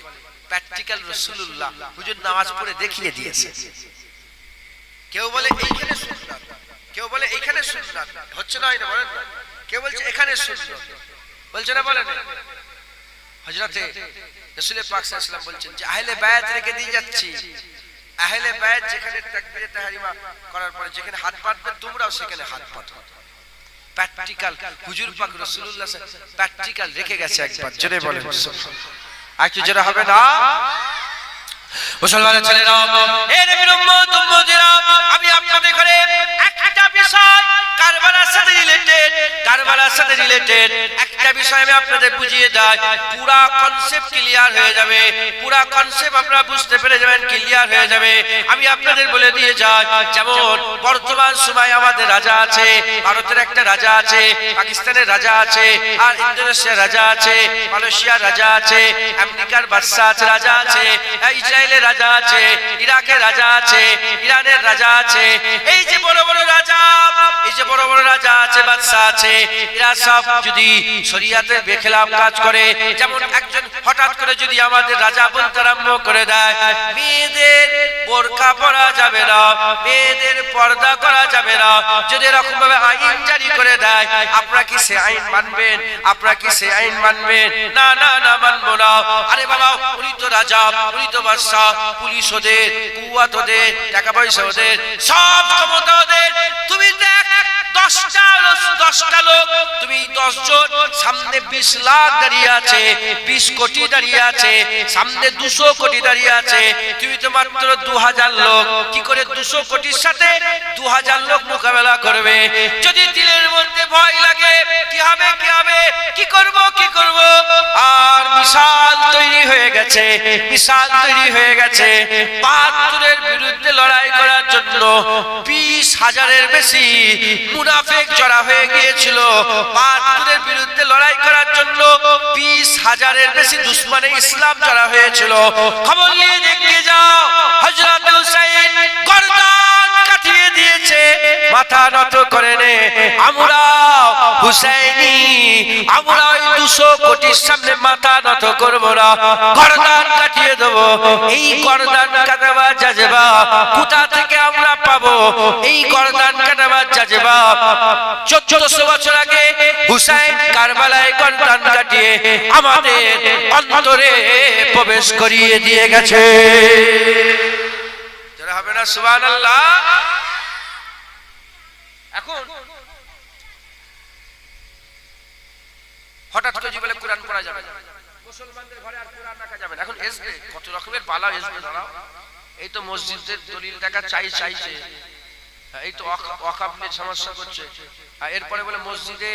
প্র্যাকটিক্যাল রাসূলুল্লাহ হুজুর নামাজ পড়ে দেখিয়ে দিয়েছে। কেউ বলে এইখানে সুন্নাত, কেউ বলে এইখানে সুন্নাত হচ্ছে না, এটা বলেন না। কেউ বলছে এখানে সুন্নাত, বলছে না, বলেন। হযরতে রাসূল পাক সাল্লাল্লাহু আলাইহি ওয়াসাল্লাম বলছেন যে আহলে বায়াত রেখে দিয়ে যাচ্ছি, আহলে বায়াত যেখানে তাকবীরে তাহরিমা করার পরে যেখানে হাত পাতবে তোমরাও সেখানে হাত পাতো। প্র্যাকটিক্যাল হুজুর পাক রাসূলুল্লাহ প্র্যাকটিক্যাল রেখে গেছে একবার, জোরে বলেন সুবহানাল্লাহ। আর কি জোরে হবে না? মুসলমানের ছেলেরা, এই নবীর উম্মত উম্মতিরা, আমি আপনাদের করে একটা বিষয় কারবালার সাথে রিলেটেড একটা বিষয় আমি আপনাদের বুঝিয়ে দেই, পুরো কনসেপ্ট ক্লিয়ার হয়ে যাবে, পুরো কনসেপ্ট আপনারা বুঝতে পেরে যাবেন, ক্লিয়ার হয়ে যাবে। আমি আপনাদের বলে দিয়ে যাই, যেমন বর্তমান সময় আমাদের রাজা আছে, ভারতের একটা রাজা আছে, পাকিস্তানের রাজা আছে, আর ইন্দোনেশিয়ার রাজা আছে, মালয়েশিয়ার রাজা আছে, আমেরিকার বাদশা আছে, রাজা আছে, ইসরায়েলের রাজা আছে, ইরাকের রাজা আছে, ইরানের রাজা আছে। এই যে বড় বড় রাজা, এই যে বড় বড় রাজা আছে, বাদশা আছে, এরা সব যদি শরীয়তের বেখেলাফ কাজ করে, যেমন একজন হঠাৎ করে যদি আমাদের রাজা বলতে আরম্ভ করে দেয় মেয়েদের বোরকা পরা যাবে না, মেয়েদের পর্দা করা যাবে না, যদি এরকম ভাবে আইন জারি করে দেয়, আপনারা কি সে আইন মানবেন? আপনারা কি সে আইন মানবেন? না না না, মানবো না। আরে বাবা, উনি তো রাজা, উনি তো বাদশা, পুলিশ ওদের, কুওয়াত ওদের, টাকা পয়সা ওদের, সব ক্ষমতা ওদের। তুমি দেখ 10টা লোক, তুমি 10 জন, সামনে 20 লাখ দাঁড়িয়ে আছে, 20 কোটি দাঁড়িয়ে আছে, সামনে 200 কোটি দাঁড়িয়ে আছে, তুমি তো মাত্র 2000 লোক। কি করে 200 কোটির সাথে 2000 লোক মোকাবেলা করবে? যদি দিলের মধ্যে ভয় লাগে, কি হবে কি হবে, কি করব কি করব, আর মিসাল তৈরি হয়ে গেছে, মিসাল তৈরি হয়ে গেছে। 72-এর বিরুদ্ধে লড়াই করার জন্য 20,000-এর বেশি মুনাফিক জড়া হয়ে গিয়েছিল। 72-এর বিরুদ্ধে লড়াই করার জন্য 20,000-এর বেশি দুশমনে ইসলাম জড়া হয়েছিল। খবর নিয়ে দেখে যাও, হযরত হুসাইন গর্দান কাটিয়ে দিয়েছে, মাথা নত করে নে। আমরা হুসাইনি, আমরা ওই 200 কোটির সামনে মাথা নত করব না, গর্দান কাটিয়ে দেব। এই গর্দান কাটাবার জাজবা কোথা থেকে আমরা পাবো? এই গর্দান কাটাবার জাজবা 1400 বছর আগে হুসাইন কারবালায় গর্দান কাটিয়ে আমাদের অন্তরে প্রবেশ করিয়ে দিয়ে গেছে। যারা হবে না সুবহানাল্লাহ। এখন হঠাৎ করে বলে কোরআন পড়া যাবে না, মুসলমানদের ঘরে আর কোরআন রাখা যাবে না। এখন এসবে কত রকমের বালা এসবে দাঁড়াও, এই তো মসজিদের দলিল টাকা চাইছে, এই তো ওয়াকফ নিয়ে সমস্যা করছে, আর এরপরে বলে মসজিদে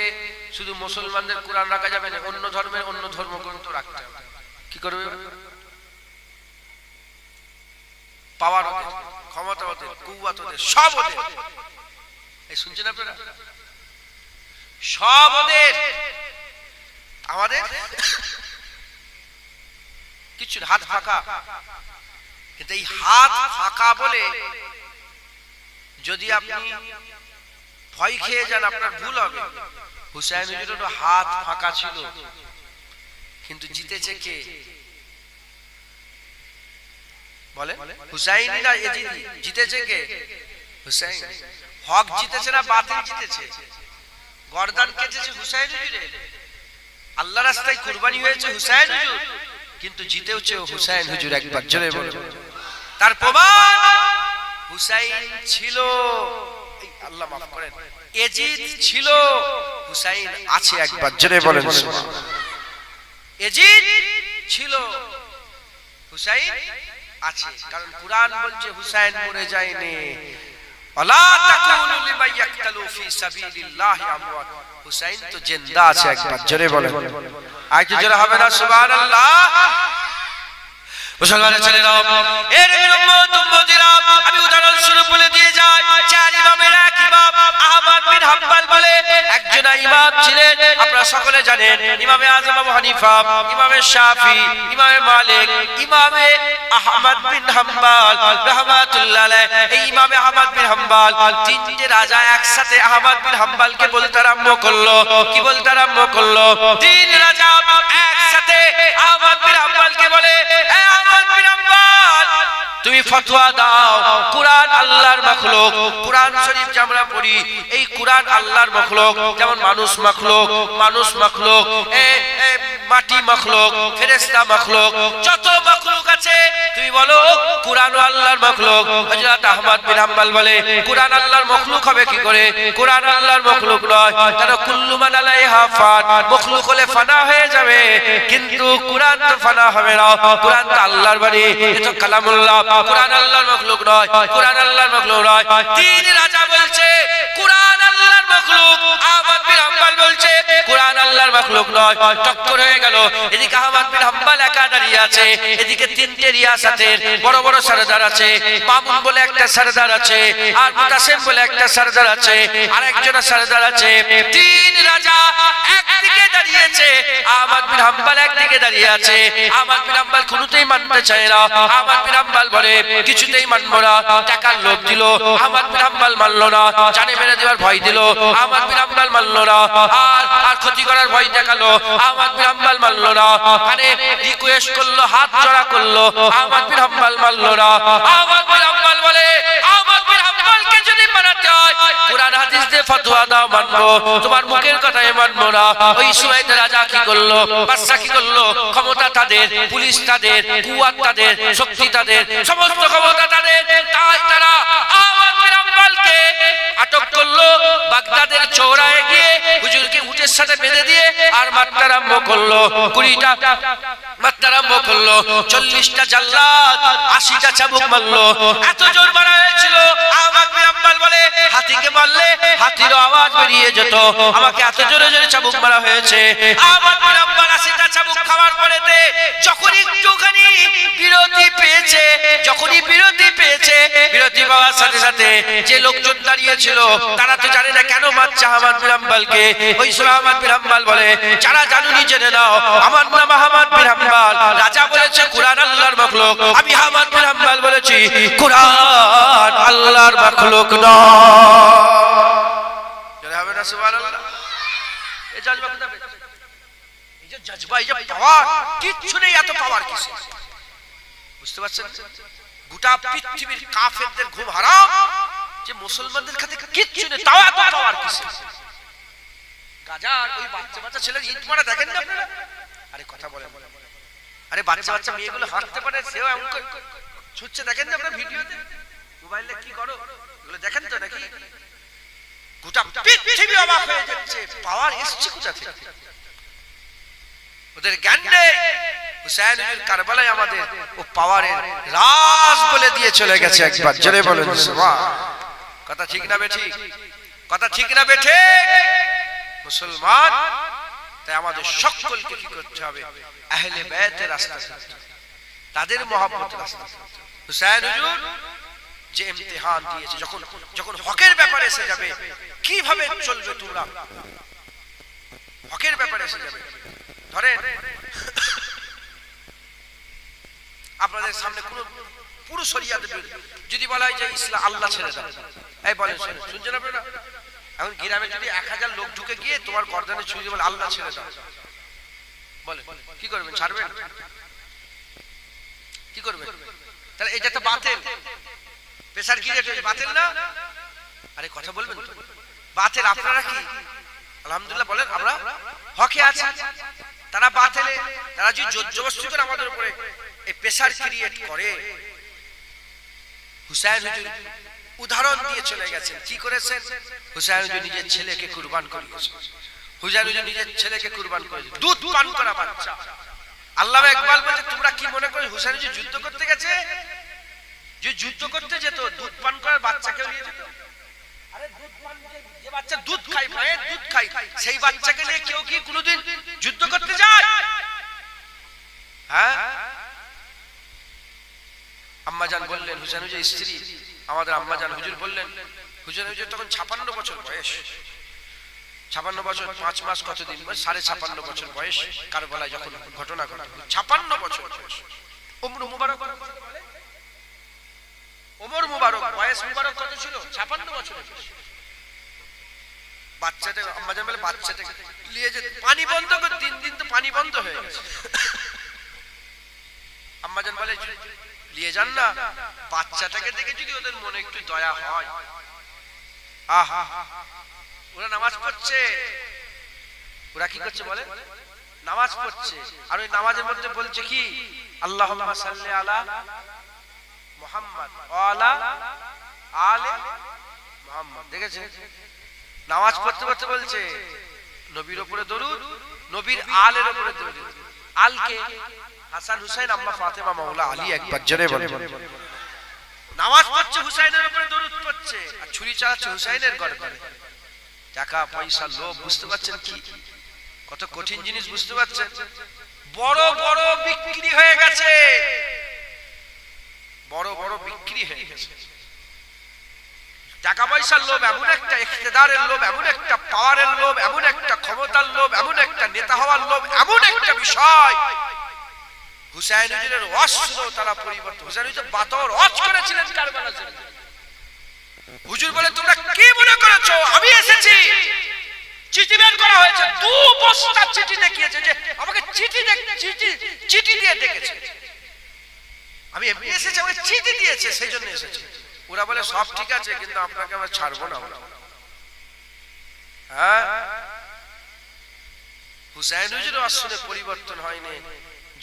শুধু মুসলমানদের কোরআন রাখা যাবে না, অন্য ধর্মের অন্য ধর্মগ্রন্থ রাখতে হবে। কি করবে? পাওয়ার ওদের, ক্ষমতা ওদের, কুওয়াত ওদের, সব ওদের। এই শুনছেন আপনারা? সব ওদের। আমাদের কিছু হাত ফাঁকা, কিন্তু এই হাত ফাঁকা বলে যদি আপনি ভয় খেয়ে যান আপনার ভুল হবে। হুসাইন হুজুরেরও হাত ফাঁকা ছিল, কিন্তু জিতেছে কে বলে? হুসাইন না এজিদি? জিতেছে কে? হুসাইন। হক জিতেছে না বাতিল জিতেছে? গর্দান কেটেছে হুসাইন হুজুরের, আল্লাহর রাস্তায় কুরবানি হয়েছে হুসাইন হুজুর, কিন্তু জিতেওছে হুসাইন হুজুর। একবার জোরে বলুন। তার প্রমাণ হুসাইন ছিল, আল্লাহ মাফ করেন, এজিদ ছিল, হুসাইন আছে। একবার জোরে বলেন। এজিদ ছিল, হুসাইন আছে, কারণ কুরআন বলছে হুসাইন মরে যায়নি। ওয়ালা তাকুলু লিমান ইয়াকতালু ফি সাবিলিল্লাহি আমওয়াত, হুসাইন তো জিন্দা আছে। একবার জোরে বলেন। আর কি জোরে হবে না? সুবহানাল্লাহ। মুসলমানের ছেলেরা, এর উম্মত উম্মতিরা, আমি উদাহরণ স্বরূপ বলে দিয়ে যাই। চার ইমামের এক ইমাম আহমদ বিন হাম্বল বলে একজন ইমাম ছিলেন, আপনারা সকলে জানেন। ইমামে আযম আবু হানিফা, ইমামে শাফি, ইমামে মালিক, ইমামে আহমদ বিন হাম্বল রাহমাতুল্লাহ আলাইহি। এই ইমামে আহমদ বিন হাম্বল তিনটে রাজা একসাথে আহমদ বিন হাম্বলকে বলতে আরম্ভ করলো। কি বলতে আরম্ভ করলো? তিন রাজা একসাথে আহমদ বিন হাম্বলকে বলে, তুমি ফতোয়া দাও, কুরআন আল্লাহর মাখলুক। কুরআন শরীফ যে আমরা পড়ি, এই কুরআন আল্লাহর মাখলুক। যেমন মানুষ মাখলুক, মানুষ মাখলুক, মাটি মাখলুক, ফেরেশতা মাখলুক, যত মাখলুক আছে তুমি বলো কুরআন আল্লাহর মাখলুক। হযরত আহমদ বিন হাম্বল বলে কুরআন আল্লাহর মাখলুক হবে কি করে? কুরআন আল্লাহর মাখলুক নয়, তার কুল্লু মান আলাইহা ফান। মাখলুক হলে ফানা হয়ে যাবে, কিন্তু কুরআন তো ফানা হবে না। কুরআন তো আল্লাহর বাণী, এটা কালামুল্লাহ। কুরআন আল্লাহর মাখলুক নয়, কুরআন আল্লাহর মাখলুক নয়। তিন রাজা বলছে কুরআন আল্লাহর মাখলুক, আহমদ বিন হাম্বল বলছে কুরআন আল্লাহর মাখলুক নয়। টক্কর হয়ে গেল। এদিকে আহমদ বিন হাম্বল একা দাঁড়িয়ে আছে, এদিকে তিনটে রিয়াসাতের বড় বড় সরদার আছে। মামুন বলে একটা সরদার আছে, আর মুতাসিম বলে একটা সরদার আছে, আর একজন সরদার আছে। তিন রাজা একদিকে দাঁড়িয়েছে, আহমদ বিন হাম্বল একদিকে দাঁড়িয়ে আছে। আহমদ বিন হাম্বল কোনোতেই মানতে চায় না। আহমদ বিন হাম্বল বলে কিছুতেই মানবো না। টাকার লোভ দিল, আহমদ বিন হাম্বল মানলো না। জানে মেরে দেওয়ার ভয় দিল, আহমদ বিন হাম্বল মানলো না। আর ক্ষতি করার ভয় দেখালো, আহমদ বিন হাম্বল মানলো না। মানে রিকোয়েস্ট করলো, হাত জোড়া করলো, আহমদ বিন হাম্বল মানলো না। আহমদ বিন হাম্বল বলে আহমদ বিন হাম্বলকে যদি মানাতে হয় কুরআন হাদিস দিয়ে ফতোয়া দাও, মানবো, তোমার মুখের কথাই মানবো না। ওই সময় রাজা কি করলো, বাদশা কি করলো, ক্ষমতা তাদের, পুলিশ তাদের, কুওয়াত তাদের, শক্তি তাদের, সমস্ত ক্ষমতা তাদের। তাই তারা আহমদ বিন হাম্বলকে আটক করলো, বাগদাদের চৌরাহে গিয়ে হুজুরকে উটের সাথে বেঁধে দিয়ে আর মারতে আরম্ভ করলো। 20টা মারতে আরম্ভ করলো, 40টা জাল্লাদ, 80টা চাবুক মারলো। এত জোর মারা হয়েছিল, আহমদ বিন হাম্বল বলে হাতিকে মারলে হাতিরও আওয়াজ বেরিয়ে যেত, আমাকে এত জোরে জোরে চাবুক মারা হয়েছে। আহমদ বিন হাম্বল 80টা চাবুক খাওয়ার পরেতে যখন একটুখানি বিরতি পেয়েছে, যখনই বিরতি পেয়েছে, বিরতি পাওয়ার সাথে সাথে যে লোকজন দাঁড়িয়ে ছিল তারা তো জানে না কেন মারছে আহমদ বিন হাম্বলকে। ওই সময় আহমদ বিন হাম্বল বলে যারা জানুনি জেনে নাও, আমার নাম আহমদ বিন হাম্বল। রাজা বলেছে কুরআন আল্লাহর মাখলুক, আমি আহমদ বিন হাম্বল বলেছি কুরআন আল্লাহর মাখলুক নয়। জোরে হবে না সুবহানাল্লাহ? এই জজবা কোথা পেয়েছে? এই যে জজবা, এই যে পাওয়ার, কিচ্ছু নেই এত পাওয়ার কিসে? বুঝতে পারছেন? গোটা পৃথিবীর কাফেরদের ঘুম হারাম যে মুসলমানদের কাছে কিচ্ছু নেই, তাও এত পাওয়ার কিসে? গাজার ওই বাচ্চা বাচ্চা ছেলের ইট মারা দেখেন না আপনারা? আরে কথা বলে, আরে বাচ্চা বাচ্চা মেয়েগুলো হাঁটতে পারে, সেও এমন ছুটছে দেখেন না আপনারা ভিডিওতে, মোবাইলে কি করো এগুলো দেখেন তো নাকি? গোটা পৃথিবী অবাক হয়ে যাচ্ছে, পাওয়ার এসছে কোথা থেকে? ওদের জ্ঞান নেই। হুসাইন হুজুর কারবালায় আমাদের ও পাওয়ারের রাজ বলে দিয়ে চলে গেছে। একবার জোরে বলেন সুবহান। কথা ঠিক না বেঠিক? কথা ঠিক না বেঠিক? মুসলমান, তাই আমাদের সকলকে কি করতে হবে? আহলে বাইতের রাস্তা, তাদের মহব্বত রাস্তা। হুসাইন হুজুর যে ইমতিহান দিয়েছে, যখন হকের ব্যাপারে এসে যাবে, কিভাবে চলবে তোমরা? হকের ব্যাপারে এসে যাবে, ধরেন আপনাদের সামনে কোন পুরো শরিয়াত যদি বলা হয় যে ইসলাম আল্লাহ ছেড়ে দাও, এই বলেন শুনছেন আপনারা? এখন গ্রামে যদি 1000 লোক ঢুকে গিয়ে তোমার গর্দানে ছুঁয়ে দিয়ে বলে আল্লাহ ছেড়ে দাও, বলে কি করবেন? ছাড়বেন? কি করবেন? তাহলে এটা তো বাতিল। পেশার কি এটা বাতিল না? আরে কথা বলবেন তো, বাতিল। আপনারা কি আলহামদুলিল্লাহ বলেন আমরা হকে আছি, তারা বাতিলে। তারা যদি জোর জবরদস্তি করে আমাদের উপরে এই প্রেসার ক্রিয়েট করে। হুসাইন হুজুর উদাহরণ দিয়ে চলে গেছেন। কি করেছেন? হুসাইন হুজুর নিজের ছেলেকে কুরবান করেছেন। হুসাইন হুজুর নিজের ছেলেকে কুরবান করেছেন, দুধ পান করা বাচ্চা। আল্লামা ইকবাল বলে তোমরা কি মনে করো হুসাইন হুজুর যুদ্ধ করতে গেছে? যে যুদ্ধ করতে যেত দুধ পান করার বাচ্চাকে নিয়ে যেত। আরে দুধ পান, যে বাচ্চা দুধ খায়, মায়ের দুধ খায়, সেই বাচ্চাকে নিয়ে কেউ কি কোনোদিন যুদ্ধ করতে যায়? হ্যাঁ? আম্মাজান বললেন, হুসাইন হুজুর স্ত্রী আমাদের আম্মাজান হুজুর বললেন, হুসাইন হুজুর তখন 56 বছর বয়স। 56 বছর 5 মাস কতদিন? 56.5 বছর বয়স কারবালায় যখন ঘটনা ঘটে। 56 বছর বয়স। ওমর মুবারক, ওমর মুবারক বয়স মুবারক কত ছিল? 56 বছর। বাচ্চাটা আম্মাজান বলে বাচ্চাটাকে নিয়ে যে পানি বন্ধ করে, দিন তো পানি বন্ধ হয়ে গেছে। আম্মাজান বলে নিয়ে যান না, বাচ্চাটাকে দেখে যদি ওদের মনে একটু দয়া হয়। আহা, ওরা নামাজ পড়ছে, ওরা কি করছে বলে? নামাজ পড়ছে। আর ওই নামাজের মধ্যে বলছে কি? আল্লাহুম্মা সাল্লি আলা মুহাম্মদ ওয়া আলা আলে মুহাম্মদ। দেখেছেন? নামাজ পড়তে পড়তে বলছে নবীর উপরে দরুদ, নবীর আলের উপরে দরুদ। আলকে হাসান হুসাইন, আম্মা ফাতেমা, মাওলা আলী। একবার জোরে বলেন। নামাজ পড়ছে, হুসাইনের উপরে দরুদ পড়ছে, আর ছুরি চালাচ্ছে হুসাইনের গর্দানে। টাকা পয়সা লোভ, বুঝতে পারছেন কি কত কঠিন জিনিস? বুঝতে পারছেন? বড় বড় বিক্রি হয়ে গেছে, বড় বড় বিক্রি হয়ে গেছে। টাকা পয়সার লোভ এমন একটা, ইখতিদারের লোভ এমন একটা, পাওয়ারের লোভ এমন একটা, ক্ষমতার লোভ এমন একটা, নেতা হওয়ার লোভ এমন একটা বিষয়। হুসাইন হুজুরের অস্ত্র তারা পরিবর্তন। হুসাইন হুজুর বাতর ওয়াজ করেছিলেন কারবালা শরীফে। হুজুর বলে তোমরা কি মনে করেছো আমি এসেছি? চিঠি বের করা হয়েছে, 2 বস্তা চিঠি দেখিয়েছে যে আমাকে চিঠি দিয়ে ডেকেছে। আমি এসেছি, আমাকে চিঠি দিয়েছে, সেই জন্য এসেছি। ওরা বলে সব ঠিক আছে, কিন্তু আপনাকে আমরা ছাড়বো না। হ্যাঁ, হুসাইন হুজুরের অস্ত্রে পরিবর্তন হয়নি,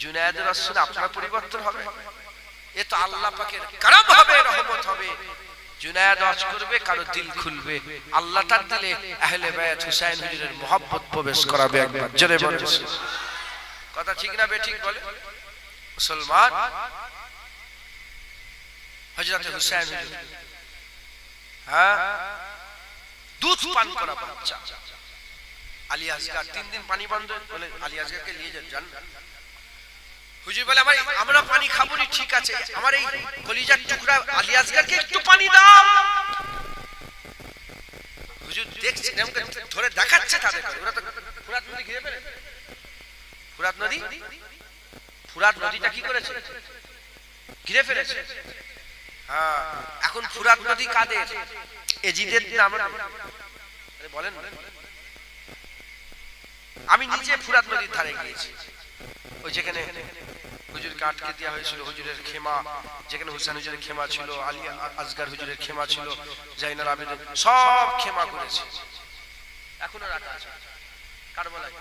জুনায়েদের অস্ত্রে আপনার পরিবর্তন হবে। এ তো আল্লাহ পাকের করম হবে, রহমত হবে। জুনায়েদ ওয়াজ করবে, কারো দিল খুলবে, আল্লাহ তার দিলে আহলে বাইত হুসাইন হুজুরের মহব্বত প্রবেশ করাবে। একবার জোরে বলেন। কথা ঠিক না বেঠিক বলে মুসলমান? হযরত হুসাইন হুজুর, হ্যাঁ, দুধ পান করা বাচ্চা। আলী আসগার 3 দিন পানি বন্ধ, বলে আলী আসগারকে নিয়ে যান। হুজুর বলে আমরা পানি খাবো না, ঠিক আছে, আমার এই কলিজার টুকরা আলী আসগারকে একটু পানি দাও। হুজুর দেখছে, ধরে দেখাচ্ছে তাদের। ওরা তো ফুরাত নদী ঘিরে ফেলে। ফুরাত নদীটা কি করেছে? ঘিরে ফেলেছে। হ্যাঁ, এখন ফুরাত নদী কাদের? এজিদের নাম বলেন। আমি নিজে ফুরাত নদীর ধারে গিয়েছি, ওই যেখানে হুজুরকে আটকে দেওয়া হয়েছিল, হুজুরের খেমা, যেখানে হুসাইন হুজুরের খেমা ছিল, আলী আসগার হুজুরের খেমা ছিল, জাইনাল আবেদিন, সব খেমা করেছে। এখনো রাখা আছে কারবালায়,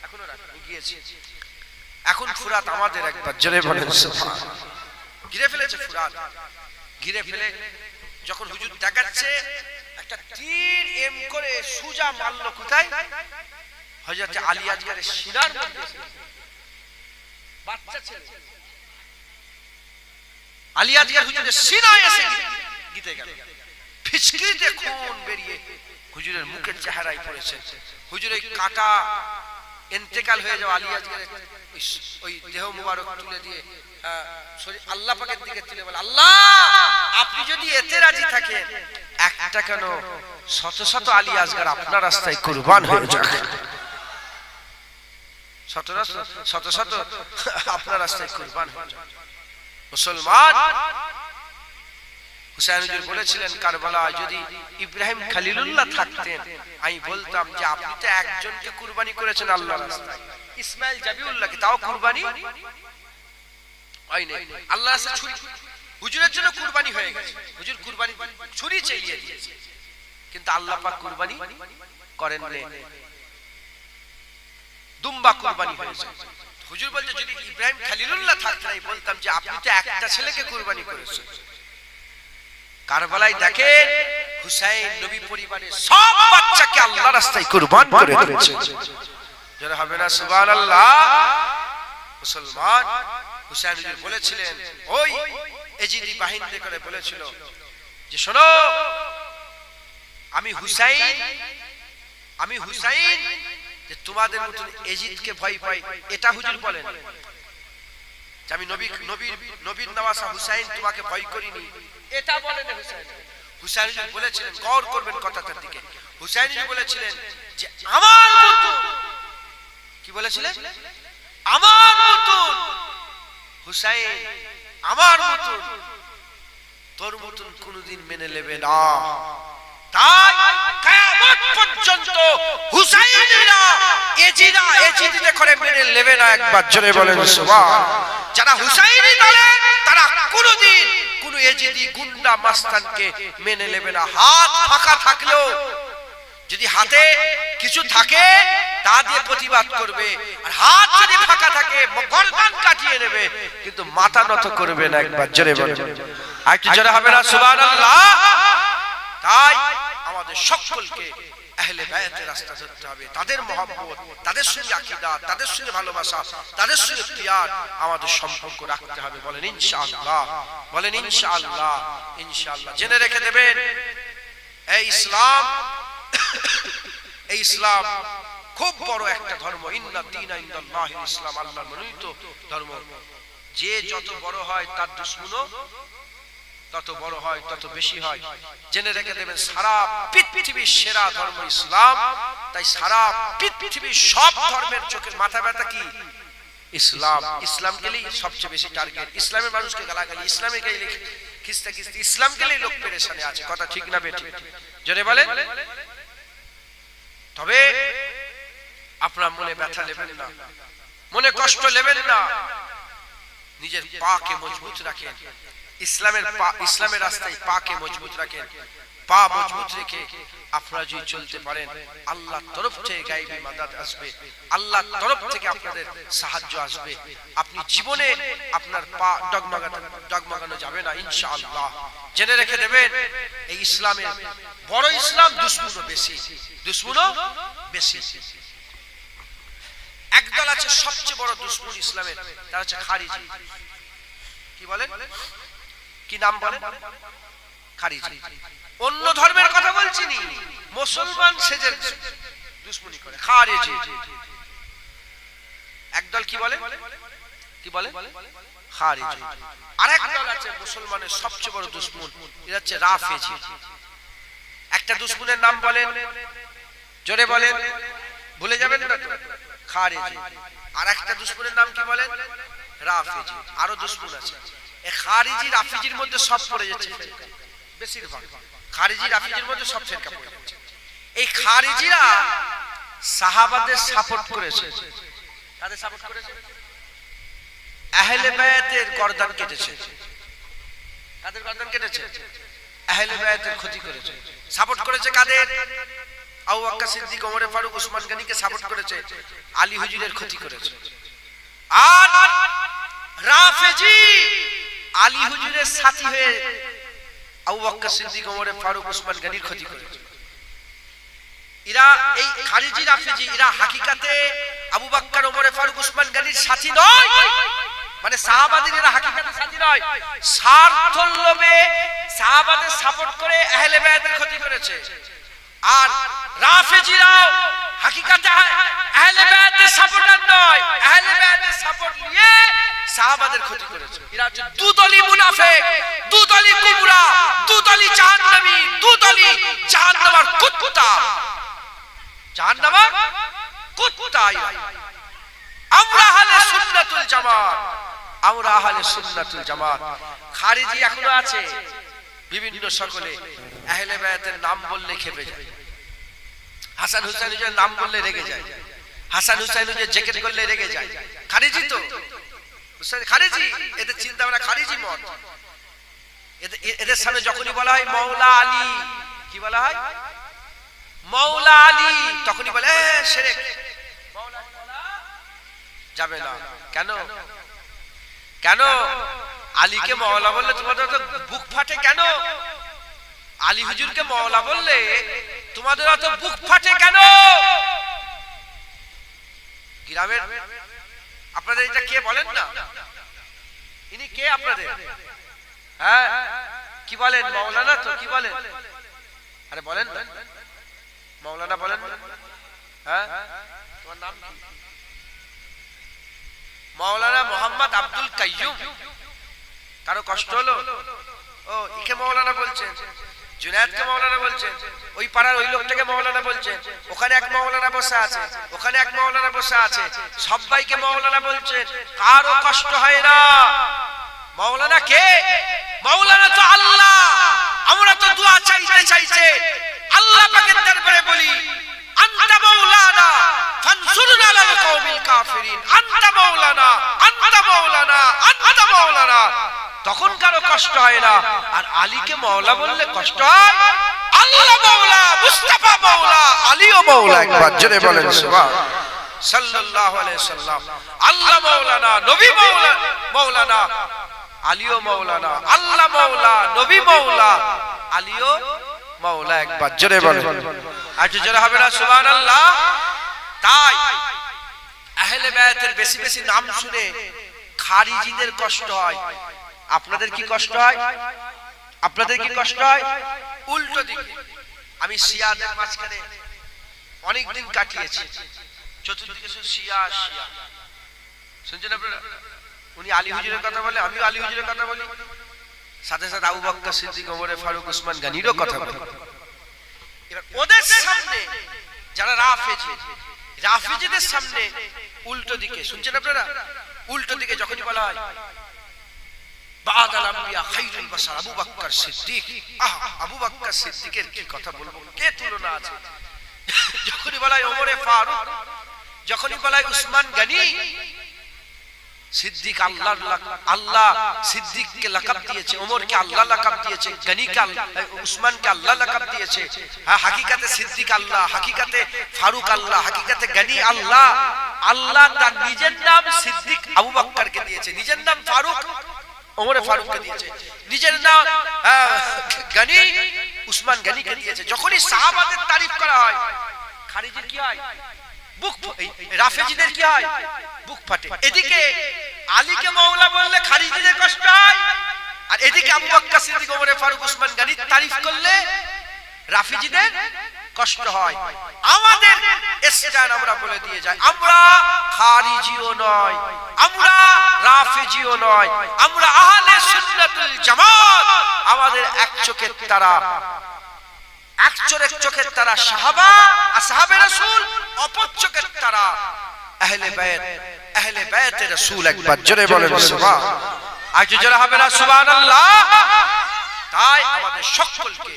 এখনো রাখা। গিয়েছি। এখন ফুরাত আমাদের। একবার জোরে বলেন সুবহানাল্লাহ। ঘিরে ফেলেছে ফুরাত। ঘিরে ফেলে যখন হুজুর দেখাচ্ছে, একটা তীর এম করে সুজা মারলো কোথায়? হযরত আলী আসগারের সিনার মধ্যে। বাচ্চা ছেলে আলী আজগার হুজুরের সিনায় এসে গিতে গেল, ফিচকিরিতে খুন বেরিয়ে হুজুরের মুখের চেহারায় পড়েছে। হুজুরের কাটা ইন্তেকাল হয়ে যাওয়া আলী আজগারের ওই দেহ মুবারক তুলে দিয়ে আল্লাহ পাকের দিকে তুলে বলে, আল্লাহ আপনি যদি এতে রাজি থাকেন, একটা কেন শত শত আলী আজগার আপনার রাস্তায় কুরবান হয়ে যাক, শত শত আপনার রাস্তায় কুরবান হয়ে যাক। মুসলমান হুসাইন হুজুর বলেছিলেন, কারবালায় যদি ইব্রাহিম খলিলুল্লাহ থাকতেন, আমি বলতাম যে আপনি তো একজনকে কুরবানি করেছেন আল্লাহর রাস্তায়, ইসমাইল জাবিউল্লাহকে, তাও কুরবানি হয় নাই। আল্লাহ রাস্তায় ছুরি হুজুরের জন্য কুরবানি হয়ে গেছে, হুজুর কুরবানি ছুরি চালিয়ে দিয়েছে, কিন্তু আল্লাহ পাক কুরবানি করেন না, দুম্বা কুরবানি হয়েছে। হুজুর বলছে যদি ইব্রাহিম খলিলুল্লাহ থাকতেন, আমি বলতাম যে আপনি তো একটা ছেলেকে কুরবানি করেছেন। কারবালায় দেখেন হুসাইন নবী পরিবারের সব বাচ্চাকে আল্লাহর রাস্তায় কুরবান করে দিয়েছে। যারা হবে না সুবহানাল্লাহ। মুসলমান হুসাইন হুজুর বলেছিলেন, ওই এজিদি বাহিনী করে বলেছিল যে শোনো, আমি হুসাইন যে তোমাদের মতন এজিদকে ভয় পাই, এটা হুজুর বলেন যে আমি নবীর নওয়াসা হুসাইন তোমাকে ভয় করিনি, এটা বলেন হুসাইন। হুসাইন হুজুর বলেছিলেন, গৌর করবেন কথাটার দিকে, হুসাইন হুজুর বলেছিলেন যে আমার মতন, কি বলেছিলেন, আমার মতন হুসাইন, আমার মতন তোর মতন কোনদিন মেনে নেবে না, তাই কিয়ামত পর্যন্ত হুসাইনিরা এজিদে করে মেনে নেবে না। একবার জোরে বলেন সুবহান। যারা হুসাইনি দলে তারা কোনদিন কোন এজিদি গুন্ডা মাস্তানকে মেনে নেবে না। হাত ফাঁকা থাকলেও যদি হাতে কিছু থাকে তা দিয়ে প্রতিবাদ করবে, আর হাত যদি ফাঁকা থাকে গর্দান কাটিয়ে নেবে, কিন্তু মাথা নত করবে না। একবার জোরে বলেন, আর একটু জোরে হবে না সুবহানাল্লাহ। তাই আমাদের সকলকে আহলে বায়াতের রাস্তা ধরতে হবে, তাদের মহব্বত, তাদের সঙ্গে আকীদা, তাদের সঙ্গে ভালোবাসা, তাদের সঙ্গে প্রিয়ার আমাদের সম্পর্ক রাখতে হবে। বলেন ইনশাআল্লাহ, বলেন ইনশাআল্লাহ। ইনশাআল্লাহ জেনে রেখে দেবেন, এই ইসলাম খুব বড় একটা ধর্ম। ইন্না দীনা ইনদাল্লাহিল ইসলাম, আল্লাহর মনোনীত ধর্ম। যে যত বড় হয় তার দুশমনও তত বড় হয়, তত বেশি হয়। জেনে রেখে দেবেন, সারা পৃথিবীর সেরা ধর্ম ইসলাম। তাই সারা পৃথিবীর সব ধর্মের চোখের মাথা ব্যথা কি? ইসলাম। ইসলাম গেলেই সবচেয়ে বেশি টার্গেট, ইসলামের মানুষকে গালাগালি, ইসলামে গেলে খিস্তা খিস্তি, ইসলাম গেলেই লোক পেরেশানে আছে। কথা ঠিক না বেঠিক? জোরে বলেন। তবে আপনার মনে ব্যথা নেবেন না, মনে কষ্ট নেবেন না, নিজের পাকে মজবুত রাখেন, ইসলামের রাস্তায় পাকে মজবুত রাখেন। পা মজবুত রেখে আপনারা যদি চলতে পারেন, আল্লাহর তরফ থেকে গায়বী মাদাদ আসবে, আল্লাহর তরফ থেকে আপনাদের সাহায্য আসবে। আপনি জীবনে আপনার পা ডগমগানো যাবে না ইনশাআল্লাহ। জেনে রেখে দেবেন, এই ইসলামের বড় ইসলাম, দুশমনও বেশি, দুশমনও বেশি। একদল আছে সবচেয়ে বড় দুশমন ইসলামের, তারা হচ্ছে খারিজি। কি বলেন? কি নাম বলেন? খারিজি। অন্য ধর্মের কথা বলছি নি, মুসলমান সেজে দুশমনি করে খারিজি। একদল কি বলে? কি বলে? খারিজি। আরেক দল আছে মুসলমানের সবচেয়ে বড় দুশমন, এটা হচ্ছে রাফেজি। একটা দুশমনের নাম বলেন, জোরে বলেন, ভুলে যাবেন না তো। খারিজি। আর একটা দুশমনের নাম কি বলেন? রাফেজি। আরো দুশমন আছে। এই খারিজি রাফেজির মধ্যে সব পড়ে যাচ্ছে, বেশিরভাগ খারিজি রাফেজির মধ্যে সব ফেরকা পড়ে যাচ্ছে। এই খারিজিরা সাহাবাদের সাপোর্ট করেছে। কাদের সাপোর্ট করেছে? আহলে বায়াতের গর্দান কেটেছে। কাদের গর্দান কেটেছে? আহলে বায়াতের ক্ষতি করেছে। সাপোর্ট করেছে কাদের? আবু বকর সিদ্দিক, ওমর ফারুক, উসমান গনিকে সাপোর্ট করেছে। আলী হুজুরের ক্ষতি করেছে। আর রাফেজি আলী হুজুরের সাথী হয়ে আবু বকর সিদ্দিক, ওমর ফারুক, উসমান গনির ক্ষতি করেছে। এরা এই খারিজি রাফেজি, এরা হাকিকাতে আবু বকর ওমর ফারুক উসমান গনির সাথী নয়, মানে সাহাবাদের হাকিকাতে সাথী নয়, স্বার্থের লোভে সাহাবাদের সাপোর্ট করে আহলে বায়াতের ক্ষতি করেছে। আর রাফেজিরাও হাকিকাতে আহলে বায়াতের সাপোর্টার নয়, আহলে বায়াতের সাপোর্ট নিয়ে সাহাবাদের ক্ষতি করেছে। এরা হচ্ছে দুদলি মুনাফিক, দুদলি কুবরা, দুদলি জাহান্নামী, দুদলি জাহান্নামের কুত্তা, জাহান্নামের কুত্তা। আমরা আহলে সুন্নাতুল জামাত, আমরা আহলে সুন্নাতুল জামাত। খারিজি এখনো আছে বিভিন্ন সকলে, আহলে বায়াতের নাম বললে খেপে যায়, হাসান হুসাইনের নাম বললে রেগে যায়, হাসান হুসাইনের জিকির করলে রেগে যায়। খারিজি তো খারিজি, এদের চিন্তা ভাবনা খারিজি মত। এদের সামনে যখনই বলা হয় মাওলা আলী, কি বলা হয়? মাওলা আলী, তখনই বলে শিরক, মাওলা আলী বলা যাবে না। কেন? কেন আলীকে মাওলা বললে তোমাদের তো বুক ফাটে? কেন আলী হুজুরকে মাওলা বললে তোমাদের এত বুক ফাটে কেন? গ্রামের আপনাদের এটা কে বলেন না? ইনি কে আপনাদের? হ্যাঁ কি বলেন? মাওলানা তো, কি বলেন? আরে বলেন না, মাওলানা বলেন। হ্যাঁ তোমার নাম কি? মাওলানা মোহাম্মদ আব্দুল কাইয়ুম। কারো কষ্ট হলো? ও একে মাওলানা বলছেন, জুনায়েদকে মাওলানা বলছেন, ওই পাড়ার ওই লোকটাকে মাওলানা বলছেন, ওখানে এক মাওলানা বসে আছে, ওখানে এক মাওলানা বসে আছে, সবাইকে মাওলানা বলছেন, কারো কষ্ট হয় না। মাওলানা কে? মাওলানা তো আল্লাহ। আমরা তো দোয়া চাইতে আল্লাহ পাকের দরবারে বলি, আনতা মাওলানা ফানসুরনা আলাল কওমিল কাফিরিন, আনতা মাওলানা, আনতা মাওলানা, আনতা মাওলানা। তখন কারো কষ্ট হয় না। আর আলীকে মাওলা বললে কষ্ট হয়। আল্লাহ মাওলা, মুস্তাফা মাওলা, আলীও মাওলা। একবার জোরে বলেন সুবহান সাল্লাল্লাহু আলাইহি সাল্লাম। আল্লাহ মাওলানা, নবী মাওলানা, আলীও মাওলানা। আল্লাহ মাওলা, নবী মাওলা, আলীও মাওলা। একবার জোরে বলেন, আর জোরে হবে না সুবহানাল্লাহ। তাই আহলে বায়াতের বেশি বেশি নাম শুনে খারিজিদের কষ্ট হয়। আপনাদের কি কষ্ট হয়? আপনাদের কি কষ্ট হয়? উল্টো দিকে। আমি শিয়াদের মাঝখানে অনেকদিন কাটিয়েছি, চতুর্দিকে শিয়া শিয়া শুনছেন আপনারা? উনি আলী হুজুরের কথা বলে, আমিও আলী হুজুরের কথা বলি, সাথে সাথে আবু বকর সিদ্দিক, ওমর ফারুক, উসমান গনিরও কথা বলি। এবার ওদের সামনে যারা রাফেজিদের সামনে উল্টো দিকে, শুনছেন আপনারা? উল্টো দিকে যখনই বলা হয় বাদাল আম্বিয়া খায়রুল বাশার আবু বকর সিদ্দিক, আবু বকর সিদ্দিকের কি কথা বলবো, কে তুলনা আছে? যখনই বলা হয় ওমর ফারুক, যখনই বলা হয় উসমান গনি, সিদ্দিক আল্লাহ সিদ্দিককে লাকাব দিয়েছে, ওমরকে আল্লাহ লাকাব দিয়েছে, গনিকে উসমানকে আল্লাহ লাকাব দিয়েছে। হ্যাঁ হাকিকাতে সিদ্দিক আল্লাহ, হাকিকাতে ফারুক আল্লাহ, হাকিকাতে গনি আল্লাহ। আল্লাহ তার নিজের নাম সিদ্দিক আবু বকরকে দিয়েছে, নিজের নাম ফারুক ওমর ফারুককে দিয়েছে, নিজের নাম গনি উসমান গনিকে দিয়েছে। যখনই সাহাবাদের তারিফ করা হয়, খারিজির কি হয়? বুক, রাফেজিদের কি হয়? বুক ফাটে। এদিকে আলীকে মাওলা বললে খারিজিদের কষ্ট হয়, আর এদিকে আবু বকর সিদ্দিক, ওমর ফারুক, উসমান গনির তারিফ করলে রাফেজিদের কষ্ট হয়। আমাদের স্ট্যান্ড আমরা বলে দিয়ে যাই, আমরা খারিজিও নয়, আমরা রাফেজিও নয়, আমরা আহলে সুন্নাতুল জামাত। আমাদের এক চোখের তারা, এক চোখের তারা সাহাবা আসহাবে রাসূল, অপর চোখের তারা আহলে বায়াত, আহলে বায়াতে রাসূল। একবার জোরে বলেন সুবহান, আর জোরে হবে না সুবহানাল্লাহ। তাই আমাদের সকলকে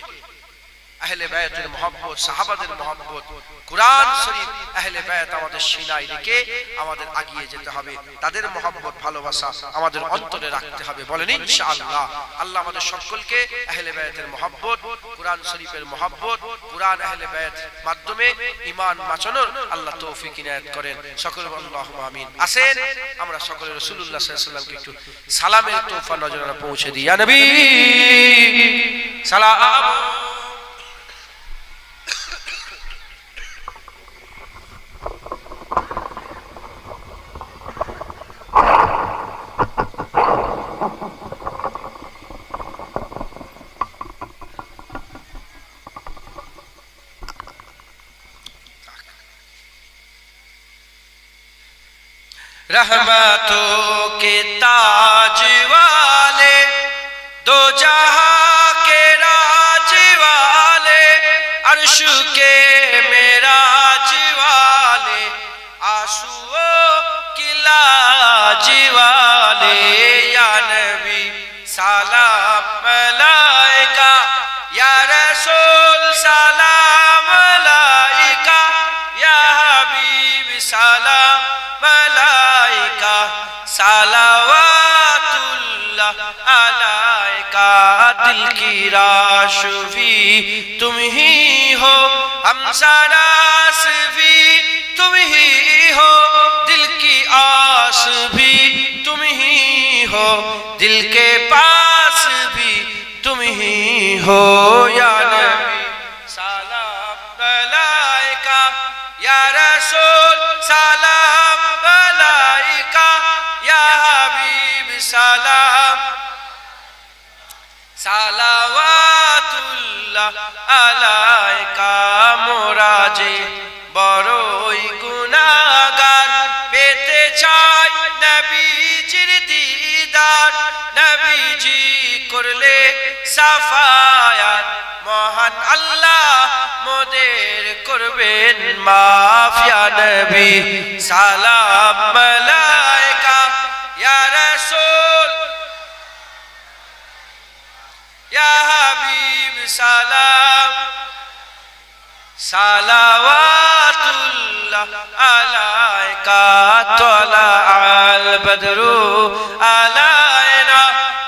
আহলে বায়াতের মহব্বত, সাহাবাদের মহব্বত, কুরআন শরীফ, আহলে বায়াত আমাদের সিনায় রেখে আমাদের এগিয়ে যেতে হবে। তাদের মহব্বত, ভালোবাসা আমাদের অন্তরে রাখতে হবে। বলেন ইনশাআল্লাহ। আল্লাহ আমাদের সকলকে আহলে বায়াতের মহব্বত, কুরআন শরীফের মহব্বত, কুরআন আহলে বায়াত মাধ্যমে ঈমান বাঁচানোর আল্লাহ তৌফিক ইনায়াত করেন। সকলে আল্লাহুম্মা আমিন। আসেন আমরা সকলে রাসূলুল্লাহ সাল্লাল্লাহু আলাইহি ওয়াসাল্লামকে একটু সালামের তোহফা নজরানা পৌঁছে দিই। ইয়া নবী সালাম। रहमतों के ताज वाले, दो जहां के राज वाले, अर्श के मेराज वाले, आंसुओं की लाज वाले, या नबी सलाम मलाइका, या रसूल सलाम मलाइका, या हबीब सलाम मलाइका, सलावातुल्लाह अलैका। दिल की राशवी तुम ही हो, हम सरास भी तुम ही हो, दिल की आस भी तुम ही हो, दिल के पास भी तुम ही हो, या नबी सलाम मलाइका, या रसूल सलाम मलाइका, या हबीब सलाम सलावातुल्लाह अलैका। मोरा जे बড়ই গুনাহগার, পেতে চাই নবীজির দিদার, নবীজি করলে সাফায়াত, মহান আল্লাহ মোদের করবেন মাফ, ইয়া নবী সালাম মালাইকা, ইয়া রাসূল ইয়া হাবিব সালাম সালাওয়াতুল্লাহ আলাইকা। তালা আল বদরু আলাইনা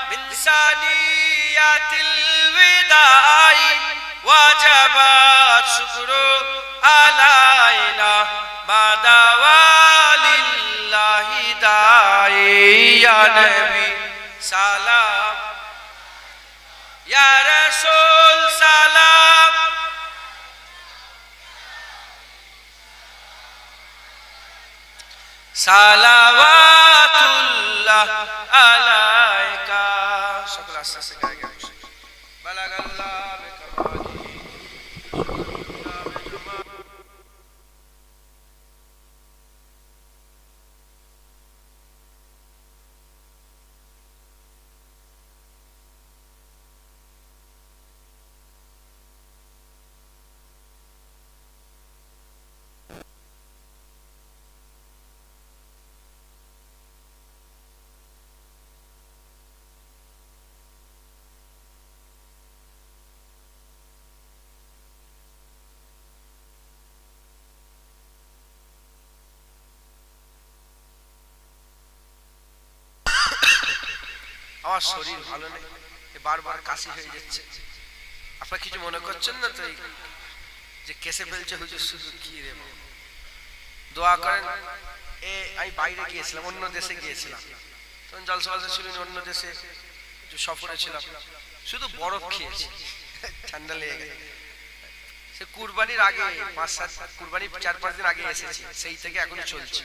মিন সানিয়াতিল বিদাই, ওয়াজাবাত শুকরু আলাইনা মাদাওয়ালিল্লাহি দাই, ইয়া নবী সালাম, ইয়া রাসূল সালাম, সালাওয়াতুল্লাহ আলাইকা। সকল আস্তে আস্তে গায়ে গায়ে বসে বালাগাল্লাহ বিকামালি। আমার শরীর ভালো নেই, বারবার কাশি হয়ে যাচ্ছে। আপনারা কিছু মনে করছেন না তো যে কেসে ফেলছে হুজুর? শুধু কি রে, দোয়া করেন। আমি বাইরে গিয়েছিলাম, অন্য দেশে গিয়েছিলাম, তখন জলসা ছিল, অন্য দেশে সফরে ছিলাম, শুধু বরফ খেয়েছি, ঠান্ডা লেগে গেছে। সে কুরবানির আগে 5-7 কুরবানির 4-5 দিন আগে এসেছি, সেই থেকে এখনো চলছে।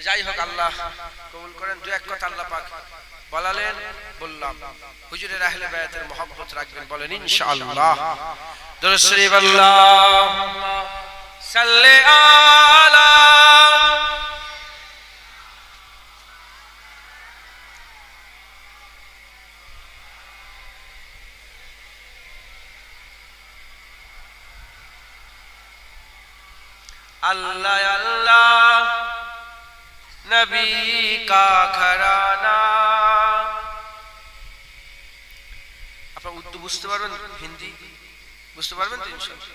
যাই হোক, আল্লাহ কবুল করেন। দু এক কথা আল্লাহ পাক বলালেন, বললাম। হুজুরের আহলে বায়াতের মহব্বত রাখবেন, বলেন ইনশাআল্লাহ। দরুদ শরীফ আল্লাহুম্মা সাল্লি আলা अल्लाह अल्लाह नबी का घराना। আপনারা উর্দু বুঝতে পারবেন, হিন্দি বুঝতে পারবেন তো ইনশাআল্লাহ?